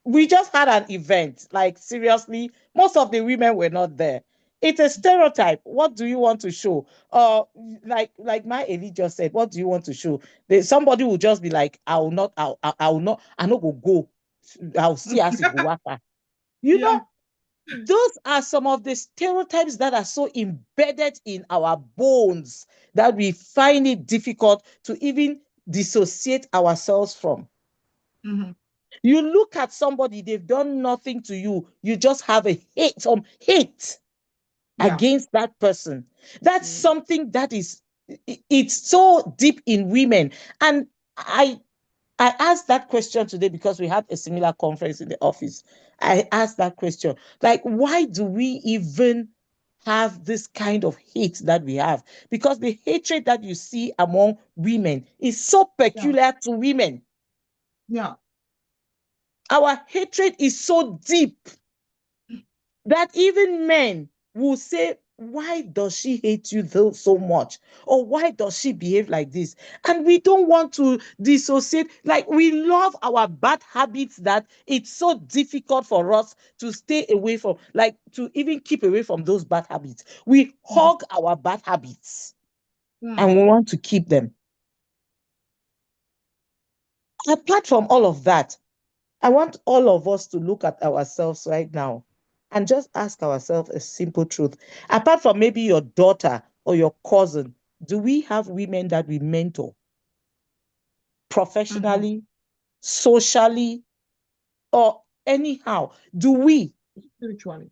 we just had an event, like seriously, most of the women were not there. it's a stereotype. What do you want to show? Like my Eli just said, what do you want to show? Somebody will just be like, I will not go. I'll see as it go after. You know, those are some of the stereotypes that are so embedded in our bones that we find it difficult to even dissociate ourselves from. You look at somebody, they've done nothing to you. You just have a hate against that person. That's something that it's so deep in women. And I asked that question today because we had a similar conference in the office. I asked that question, like, why do we even have this kind of hate that we have? Because the hatred that you see among women is so peculiar to women. Our hatred is so deep that even men will say, why does she hate you so much? Or why does she behave like this? And we don't want to dissociate. Like, we love our bad habits that it's so difficult for us to stay away from, like to even keep away from those bad habits. We hug our bad habits and we want to keep them. Apart from all of that, I want all of us to look at ourselves right now and just ask ourselves a simple truth. Apart from maybe your daughter or your cousin, do we have women that we mentor professionally, socially, or anyhow? Do we? Spiritually.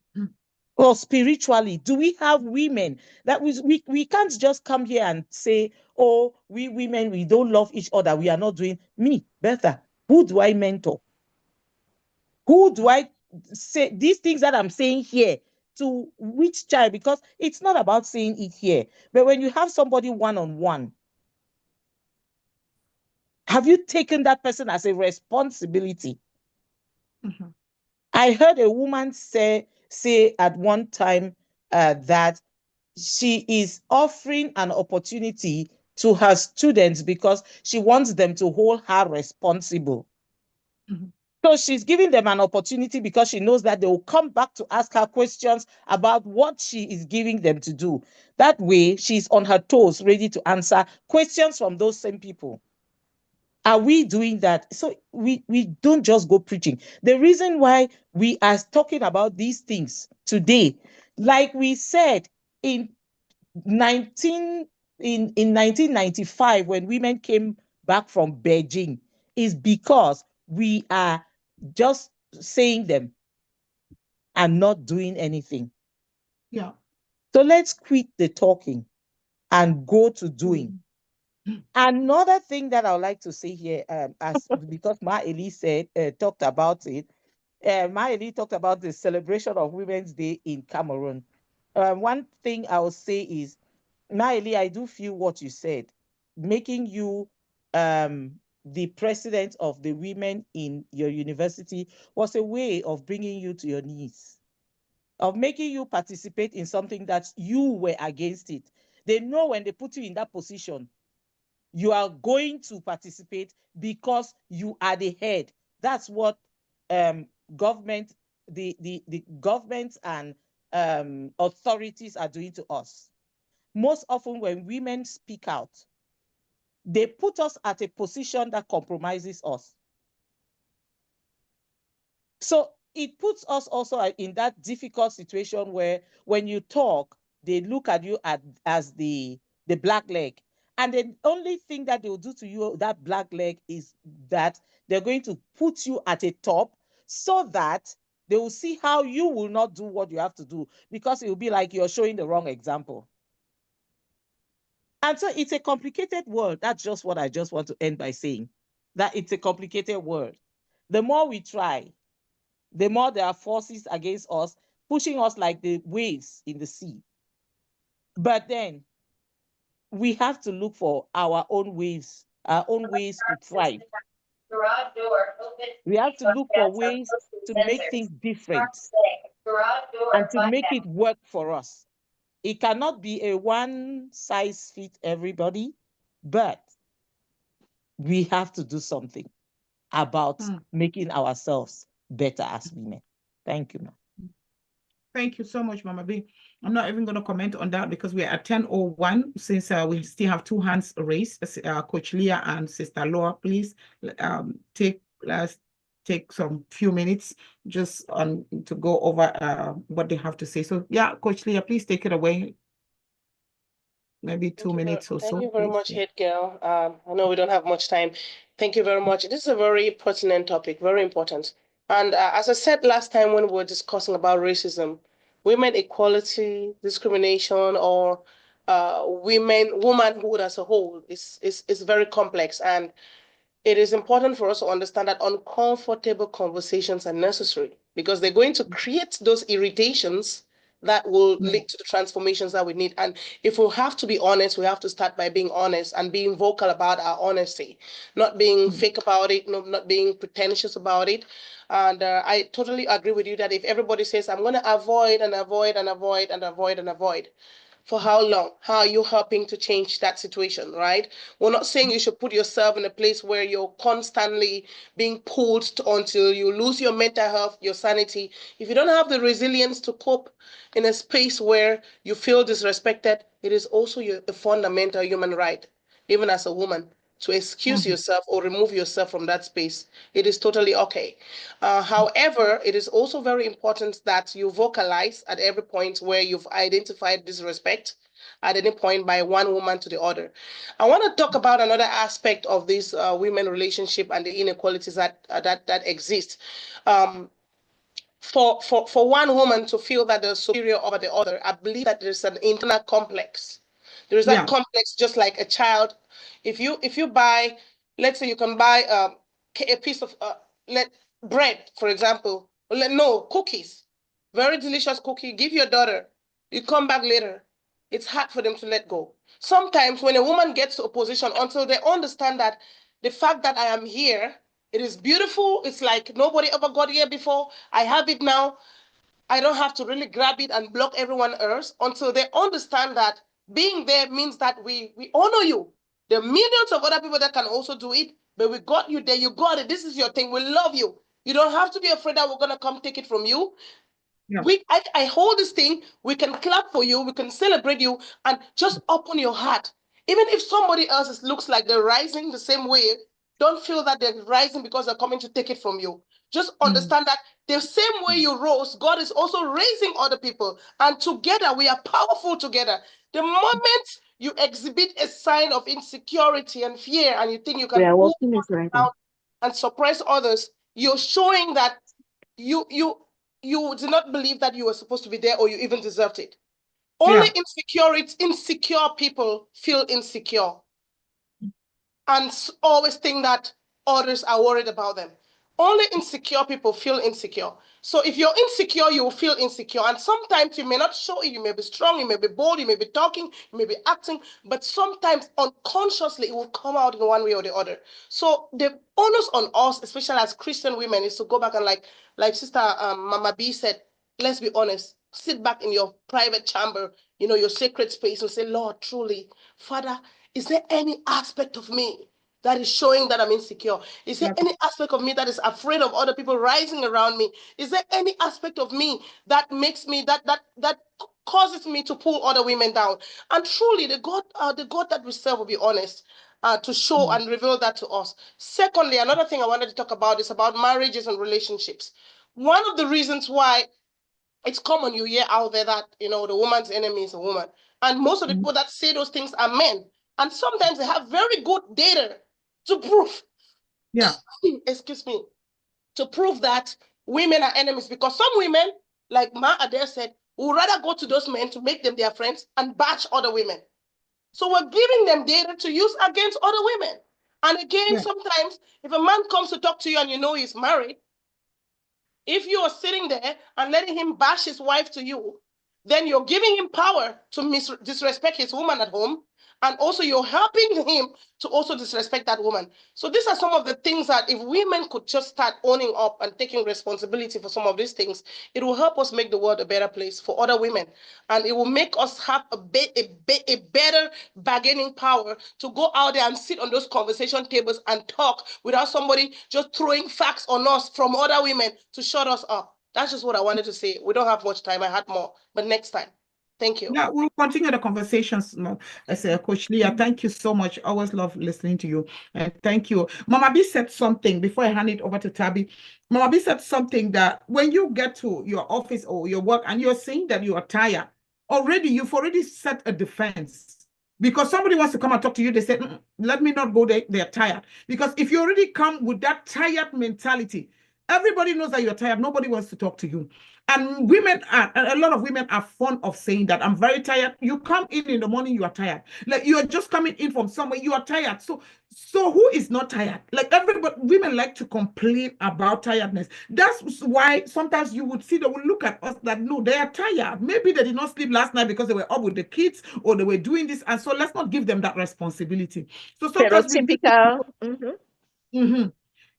Or spiritually, do we have women that we can't just come here and say, oh, we women, we don't love each other, we are not doing? Me, Bertha, who do I mentor? Who do I say these things that I'm saying here to? Which child? Because it's not about saying it here, but when you have somebody one-on-one, have you taken that person as a responsibility? I heard a woman say at one time that she is offering an opportunity to her students because she wants them to hold her responsible. So she's giving them an opportunity because she knows that they will come back to ask her questions about what she is giving them to do. That way, she's on her toes, ready to answer questions from those same people. Are we doing that? So we don't just go preaching. The reason why we are talking about these things today, like we said in 1995, when women came back from Beijing, is because we are just saying them and not doing anything. So let's quit the talking and go to doing. Another thing that I would like to say here, because Ma Eli talked about it. Ma Eli talked about the celebration of Women's Day in Cameroon. One thing I will say is, Ma Eli, I do feel what you said, making you the president of the women in your university was a way of bringing you to your knees, of making you participate in something that you were against it. They know when they put you in that position, you are going to participate because you are the head. That's what government, the government and authorities are doing to us. Most often when women speak out, they put us at a position that compromises us. So it puts us also in that difficult situation where when you talk, they look at you as the black leg. And the only thing that they will do to you, that black leg, is that they're going to put you at a top so that they will see how you will not do what you have to do, because it will be like you're showing the wrong example. And so it's a complicated world. That's just what I just want to end by saying, that it's a complicated world. The more we try, the more there are forces against us, pushing us like the waves in the sea. But then we have to look for our own ways to thrive. We have to look for ways to make things different and to make it work for us. It cannot be a one size fits everybody, but we have to do something about making ourselves better as women. Thank you, ma'am. Thank you so much, Mama B. I'm not even going to comment on that because we're at 10:01 since we still have two hands raised. Coach Leah and Sister Laura, please let's take some few minutes just to go over what they have to say. So yeah, Coach Leah, please take it away. Maybe 2 minutes or so. Thank you very much, Head Girl. I know we don't have much time. Thank you very much. This is a very pertinent topic, very important. And as I said last time when we were discussing about racism, women equality, discrimination, or womanhood as a whole is very complex. And it is important for us to understand that uncomfortable conversations are necessary because they're going to create those irritations that will lead to the transformations that we need. And if we have to be honest, we have to start by being honest and being vocal about our honesty, not being fake about it, not being pretentious about it. And I totally agree with you that if everybody says, I'm going to avoid and avoid and avoid and avoid and avoid, for how long? How are you helping to change that situation, right? We're not saying you should put yourself in a place where you're constantly being pulled until you lose your mental health, your sanity. If you don't have the resilience to cope in a space where you feel disrespected, it is also a fundamental human right, even as a woman, to excuse yourself or remove yourself from that space. It is totally okay. However, it is also very important that you vocalize at every point where you've identified disrespect at any point by one woman to the other. I want to talk about another aspect of this women relationship and the inequalities that exist. For one woman to feel that they're superior over the other, I believe that there's an internal complex. There is that complex, just like a child. If you buy, let's say you can buy a piece of bread, for example, cookies, very delicious cookie, give your daughter, you come back later, it's hard for them to let go. Sometimes when a woman gets to a position, until they understand that the fact that I am here, it is beautiful, it's like nobody ever got here before, I have it now, I don't have to really grab it and block everyone else, until they understand that being there means that we honor you. There are millions of other people that can also do it, but we got you there, you got it, this is your thing, we love you. You don't have to be afraid that we're gonna come take it from you. Yeah. I hold this thing, we can clap for you, we can celebrate you, and just open your heart. Even if somebody else looks like they're rising the same way, don't feel that they're rising because they're coming to take it from you. Just understand that the same way you rose, God is also raising other people. And together, we are powerful together. The moment you exhibit a sign of insecurity and fear, and you think you can pull down and suppress others, you're showing that you did not believe that you were supposed to be there or you even deserved it. Only insecure people feel insecure and always think that others are worried about them. Only insecure people feel insecure. So if you're insecure, you will feel insecure. And sometimes you may not show it. You may be strong, you may be bold, you may be talking, you may be acting, but sometimes unconsciously it will come out in one way or the other. So the onus on us, especially as Christian women, is to go back and like Sister Mama B said, let's be honest, sit back in your private chamber, your sacred space and say, Lord, truly, Father, is there any aspect of me that is showing that I'm insecure? Is there any aspect of me that is afraid of other people rising around me? Is there any aspect of me that makes me, that causes me to pull other women down? And truly, the God that we serve will be honest to show and reveal that to us. Secondly, another thing I wanted to talk about is about marriages and relationships. One of the reasons why it's common you hear out there that, the woman's enemy is a woman. And most of the people that say those things are men. And sometimes they have very good data to prove, excuse me, to prove that women are enemies. Because some women, like Ma Adair said, would rather go to those men to make them their friends and bash other women. So we're giving them data to use against other women. And again, sometimes if a man comes to talk to you and he's married, if you are sitting there and letting him bash his wife to you, then you're giving him power to disrespect his woman at home. And also you're helping him to also disrespect that woman. So these are some of the things that if women could just start owning up and taking responsibility for some of these things, it will help us make the world a better place for other women. And it will make us have a better bargaining power to go out there and sit on those conversation tables and talk without somebody just throwing facts on us from other women to shut us up. That's just what I wanted to say. We don't have much time. I had more, but next time. Thank you. Yeah, we'll continue the conversations. As Coach Leah, thank you so much. Always love listening to you. And thank you. Mama B said something before I hand it over to Tabby. Mama B said something that when you get to your office or your work and you're saying that you are tired, you've already set a defense. Because somebody wants to come and talk to you, they say, let me not go there, they're tired. Because if you already come with that tired mentality, everybody knows that you're tired. Nobody wants to talk to you. And a lot of women are fond of saying that I'm very tired. You come in the morning, you are tired. Like you are just coming in from somewhere, you are tired. So who is not tired? Like women like to complain about tiredness. That's why sometimes you would see they will look at us that no, they are tired. Maybe they did not sleep last night because they were up with the kids or they were doing this. And so let's not give them that responsibility. So sometimes stereotypical.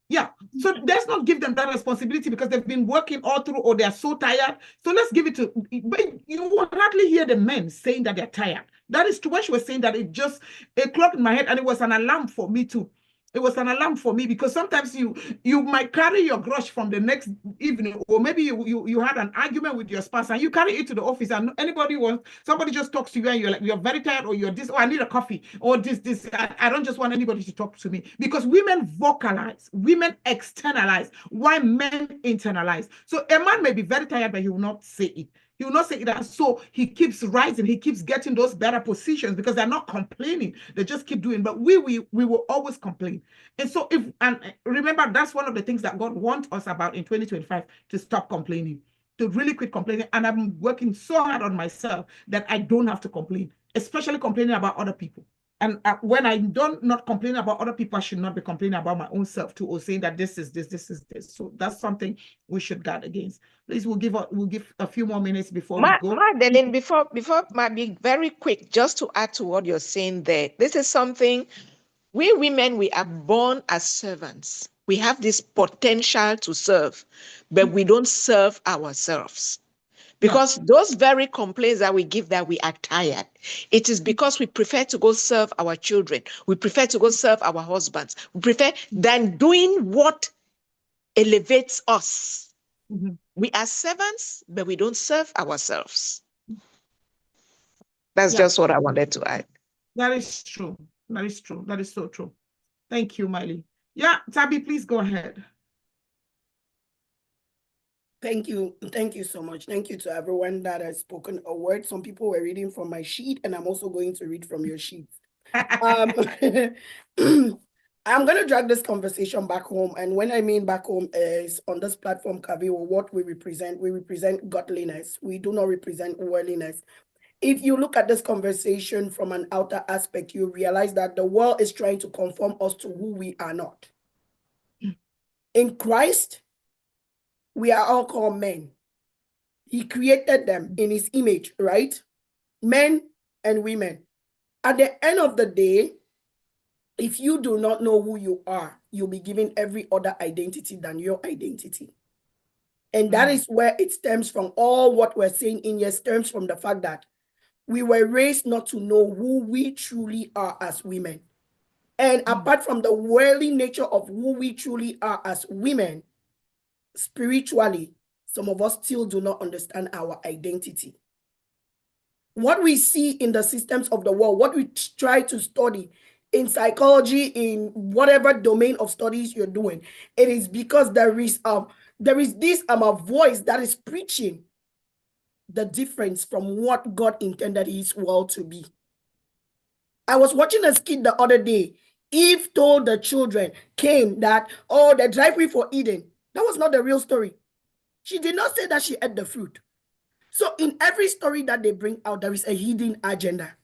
Yeah, so let's not give them that responsibility because they've been working all through or they're so tired. So let's give it to, but you will hardly hear the men saying that they're tired. That is true. When she was saying that, it clocked in my head and it was an alarm for me too. It was an alarm for me because sometimes you might carry your grudge from the next evening, or maybe you had an argument with your spouse and you carry it to the office and somebody just talks to you and you're like, you're very tired or you're this, I need a coffee or this. I don't just want anybody to talk to me because women vocalize, women externalize, while men internalize. So a man may be very tired, but he will not say it. He will not say it, and so he keeps rising. He keeps getting those better positions because they're not complaining. They just keep doing. But we will always complain. And so remember, that's one of the things that God wants us about in 2025, to stop complaining, to really quit complaining. And I'm working so hard on myself that I don't have to complain, especially complaining about other people. And when I don't not complain about other people, I should not be complaining about my own self too, or saying that this is this, this is this. So that's something we should guard against. Please, we'll give a few more minutes before we go. Magdalene, before be very quick, just to add to what you're saying there. This is something we women, we are born as servants. We have this potential to serve, but we don't serve ourselves. Because those very complaints that we give that we are tired, it is because we prefer to go serve our children. We prefer to go serve our husbands. We prefer than doing what elevates us. We are servants, but we don't serve ourselves. That's just what I wanted to add. That is true. That is true. That is so true. Thank you, Miley. Yeah, Tabby, please go ahead. Thank you. Thank you so much. Thank you to everyone that has spoken a word. Some people were reading from my sheet, and I'm also going to read from your sheet. I'm going to drag this conversation back home. And when I mean back home is on this platform, Kaviwo, what we represent godliness. We do not represent worldliness. If you look at this conversation from an outer aspect, you realize that the world is trying to conform us to who we are not. In Christ, we are all called men. He created them in his image, right? Men and women. At the end of the day, if you do not know who you are, you'll be given every other identity than your identity. And that is where it stems from. All what we're saying in here stems from the fact that we were raised not to know who we truly are as women. And apart from the worldly nature of who we truly are as women, spiritually, some of us still do not understand our identity. What we see in the systems of the world, what we try to study in psychology, in whatever domain of studies you're doing, it is because there is this voice that is preaching the difference from what God intended his world to be. I was watching a skit the other day. Eve told the children, Cain, that, oh, the driveway for Eden. That was not the real story. She did not say that she ate the fruit. So in every story that they bring out, there is a hidden agenda.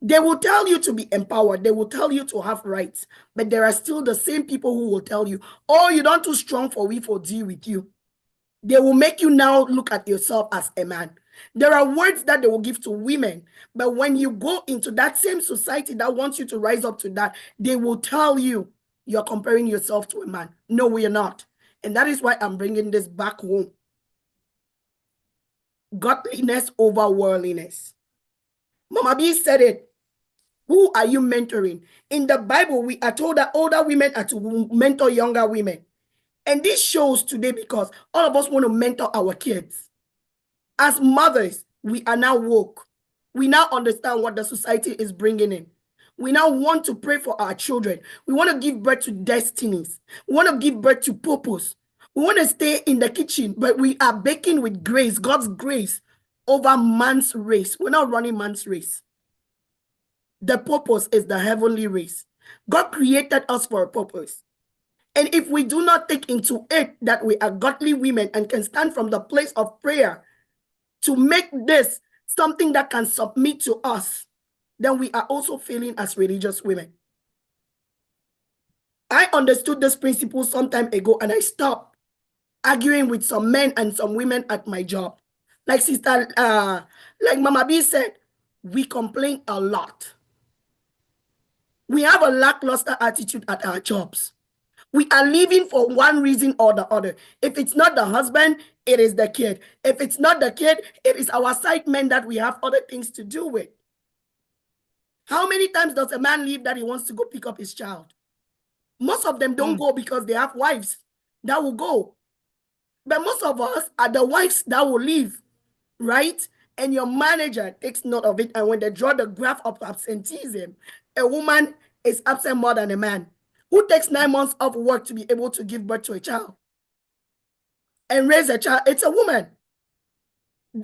They will tell you to be empowered. They will tell you to have rights. But there are still the same people who will tell you, oh, you're not too strong for we for deal with you. They will make you now look at yourself as a man. There are words that they will give to women. But when you go into that same society that wants you to rise up to that, they will tell you you're comparing yourself to a man. No, we are not. And that is why I'm bringing this back home. Godliness over worldliness. Mama B said it. Who are you mentoring? In the Bible, we are told that older women are to mentor younger women. And this shows today because all of us want to mentor our kids. As mothers, we are now woke. We now understand what the society is bringing in. We now want to pray for our children. We want to give birth to destinies. We want to give birth to purpose. We want to stay in the kitchen, but we are baking with grace, God's grace, over man's race. We're not running man's race. The purpose is the heavenly race. God created us for a purpose. And if we do not take into it that we are godly women and can stand from the place of prayer to make this something that can submit to us, then we are also failing as religious women. I understood this principle some time ago and I stopped arguing with some men and some women at my job. Like like Mama B said, we complain a lot. We have a lackluster attitude at our jobs. We are living for one reason or the other. If it's not the husband, it is the kid. If it's not the kid, it is our side men that we have other things to do with. How many times does a man leave that he wants to go pick up his child? Most of them don't go because they have wives that will go. But most of us are the wives that will leave, right? And your manager takes note of it. And when they draw the graph of absenteeism, a woman is absent more than a man. Who takes 9 months of work to be able to give birth to a child and raise a child? It's a woman.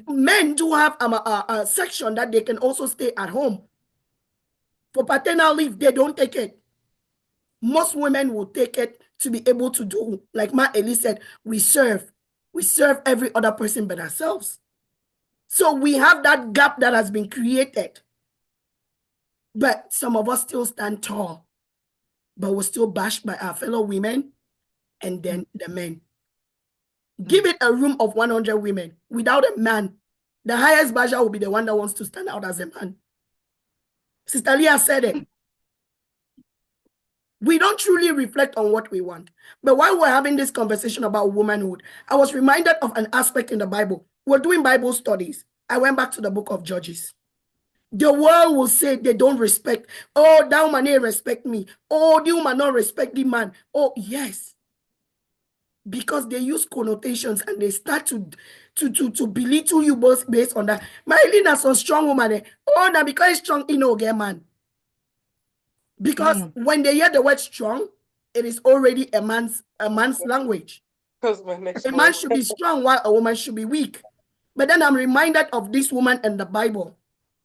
Men do have a section that they can also stay at home. For paternal leave, they don't take it. Most women will take it to be able to do, like Ma Elise said, we serve every other person but ourselves. So we have that gap that has been created. But some of us still stand tall. But we're still bashed by our fellow women and then the men. Give it a room of 100 women without a man. The highest basher will be the one that wants to stand out as a man. Sister Leah said it. We don't truly reflect on what we want. But while we're having this conversation about womanhood, I was reminded of an aspect in the Bible. We're doing Bible studies. I went back to the book of Judges. The world will say they don't respect. Oh, that woman ain't respect me. Oh, the woman not respect the man. Oh, yes. Because they use connotations and they start to belittle you both based on that. Marilyn is a strong woman. Oh, now because it's strong, you know, get man. Because when they hear the word strong, it is already a man's language. A man should be strong while a woman should be weak. But then I'm reminded of this woman in the Bible.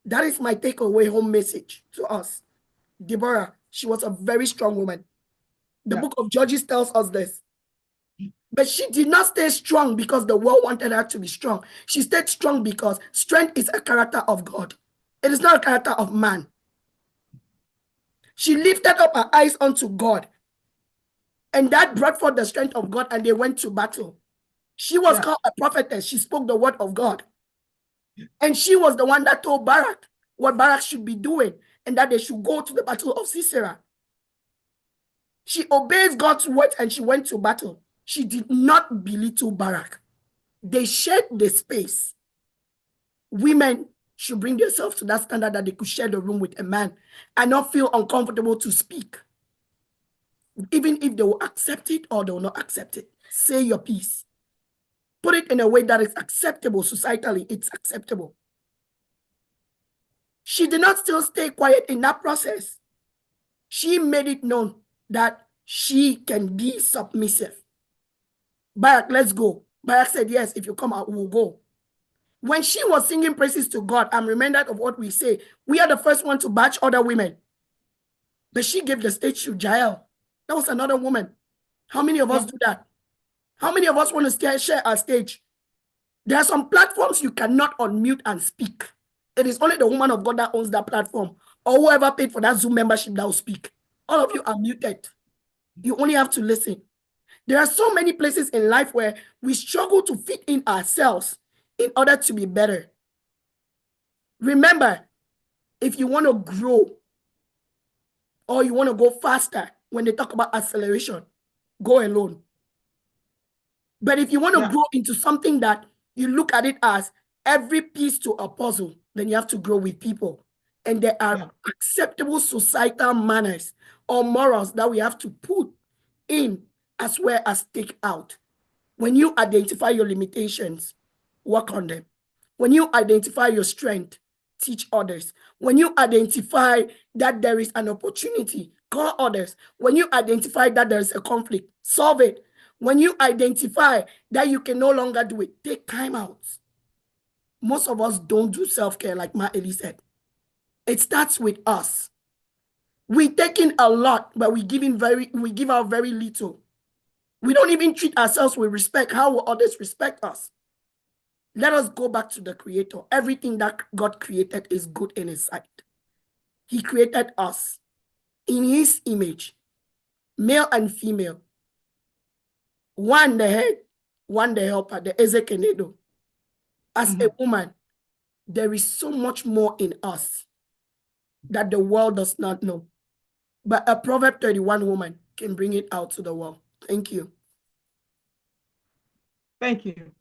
That is my takeaway home message to us. Deborah, she was a very strong woman. The book of Judges tells us this. But she did not stay strong because the world wanted her to be strong. She stayed strong because strength is a character of God. It is not a character of man. She lifted up her eyes unto God. And that brought forth the strength of God and they went to battle. She was called a prophetess. She spoke the word of God. And she was the one that told Barak what Barak should be doing and that they should go to the battle of Sisera. She obeys God's word and she went to battle. She did not belittle Barak. They shared the space. Women should bring themselves to that standard that they could share the room with a man and not feel uncomfortable to speak. Even if they will accept it or they will not accept it. Say your piece. Put it in a way that is acceptable societally. It's acceptable. She did not still stay quiet in that process. She made it known that she can be submissive. Barak, let's go. Barak said, yes, if you come out, we'll go. When she was singing praises to God, I'm reminded of what we say. We are the first one to batch other women. But she gave the stage to Jael. That was another woman. How many of us do that? How many of us want to share our stage? There are some platforms you cannot unmute and speak. It is only the woman of God that owns that platform or whoever paid for that Zoom membership that will speak. All of you are muted. You only have to listen. There are so many places in life where we struggle to fit in ourselves in order to be better. Remember, if you want to grow or you want to go faster, when they talk about acceleration, go alone. But if you want to grow into something that you look at it as every piece to a puzzle, then you have to grow with people. And there are acceptable societal manners or morals that we have to put in as well as take out. When you identify your limitations, work on them. When you identify your strength, teach others. When you identify that there is an opportunity, call others. When you identify that there is a conflict, solve it. When you identify that you can no longer do it, take time out. Most of us don't do self-care like Ma Eli said. It starts with us. We take in a lot, but we give out very little. We don't even treat ourselves with respect. How will others respect us? Let us go back to the Creator. Everything that God created is good in His sight. He created us in His image, male and female. One the head, one the helper, the Ezekiel. As a woman, there is so much more in us that the world does not know. But a Proverb 31 woman can bring it out to the world. Thank you. Thank you.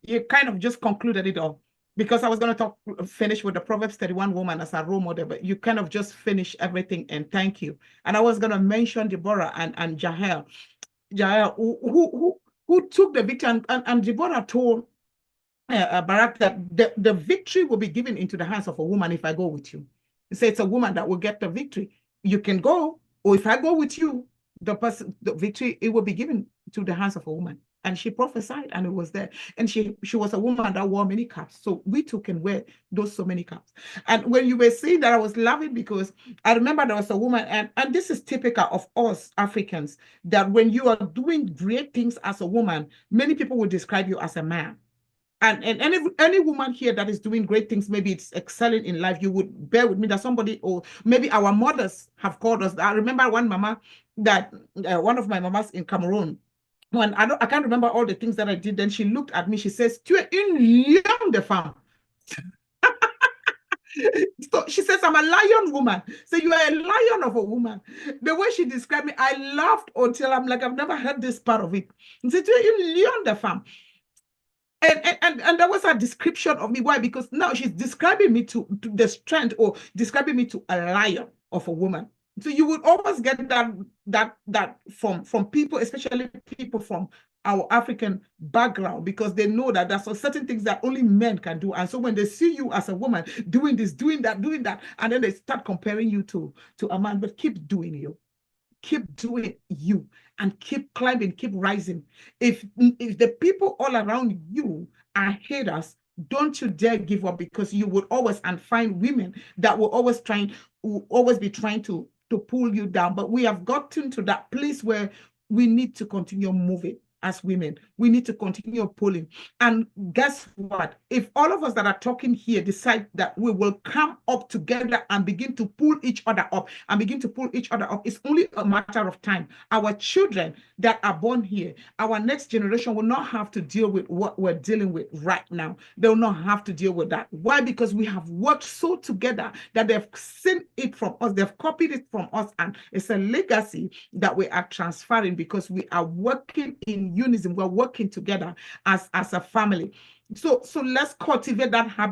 You kind of just concluded it all, because I was going to finish with the Proverbs 31 woman as a role model, but you kind of just finished everything, and thank you. And I was going to mention Deborah and Jael, who took the victory, and Deborah told Barak that the victory will be given into the hands of a woman if I go with you. He said it's a woman that will get the victory. You can go, or if I go with you, the victory, it will be given to the hands of a woman. And she prophesied, and it was there. And she was a woman that wore many caps. So we too can wear those so many caps. And when you were saying that, I was laughing because I remember there was a woman, and this is typical of us Africans, that when you are doing great things as a woman, many people will describe you as a man. And any woman here that is doing great things, maybe it's excelling in life, you would bear with me that somebody, or maybe our mothers have called us. I remember one mama that, one of my mamas in Cameroon, when I can't remember all the things that I did, then she looked at me, she says, "Tu es une lion de femme." So she says, "I'm a lion woman." So you are a lion of a woman. The way she described me, I laughed until I'm like, I've never heard this part of it. She said, "Tu es une lion de femme." And that was a description of me. Why? Because now she's describing me to the strength, or describing me to a lion of a woman. So you would always get that from people, especially people from our African background, because they know that there's certain things that only men can do. And so when they see you as a woman doing this, doing that, and then they start comparing you to a man, but keep doing you. Keep doing you, and keep climbing, keep rising. If the people all around you are haters, don't you dare give up, because you would always find women that will always be trying to pull you down. But we have gotten to that place where we need to continue moving. As women, we need to continue pulling. And guess what? If all of us that are talking here decide that we will come up together and begin to pull each other up, it's only a matter of time. Our children that are born here, our next generation will not have to deal with what we're dealing with right now. They will not have to deal with that. Why? Because we have worked so together that they've seen it from us, they've copied it from us, and it's a legacy that we are transferring, because we are working in unison. We're working together as a family. So let's cultivate that habit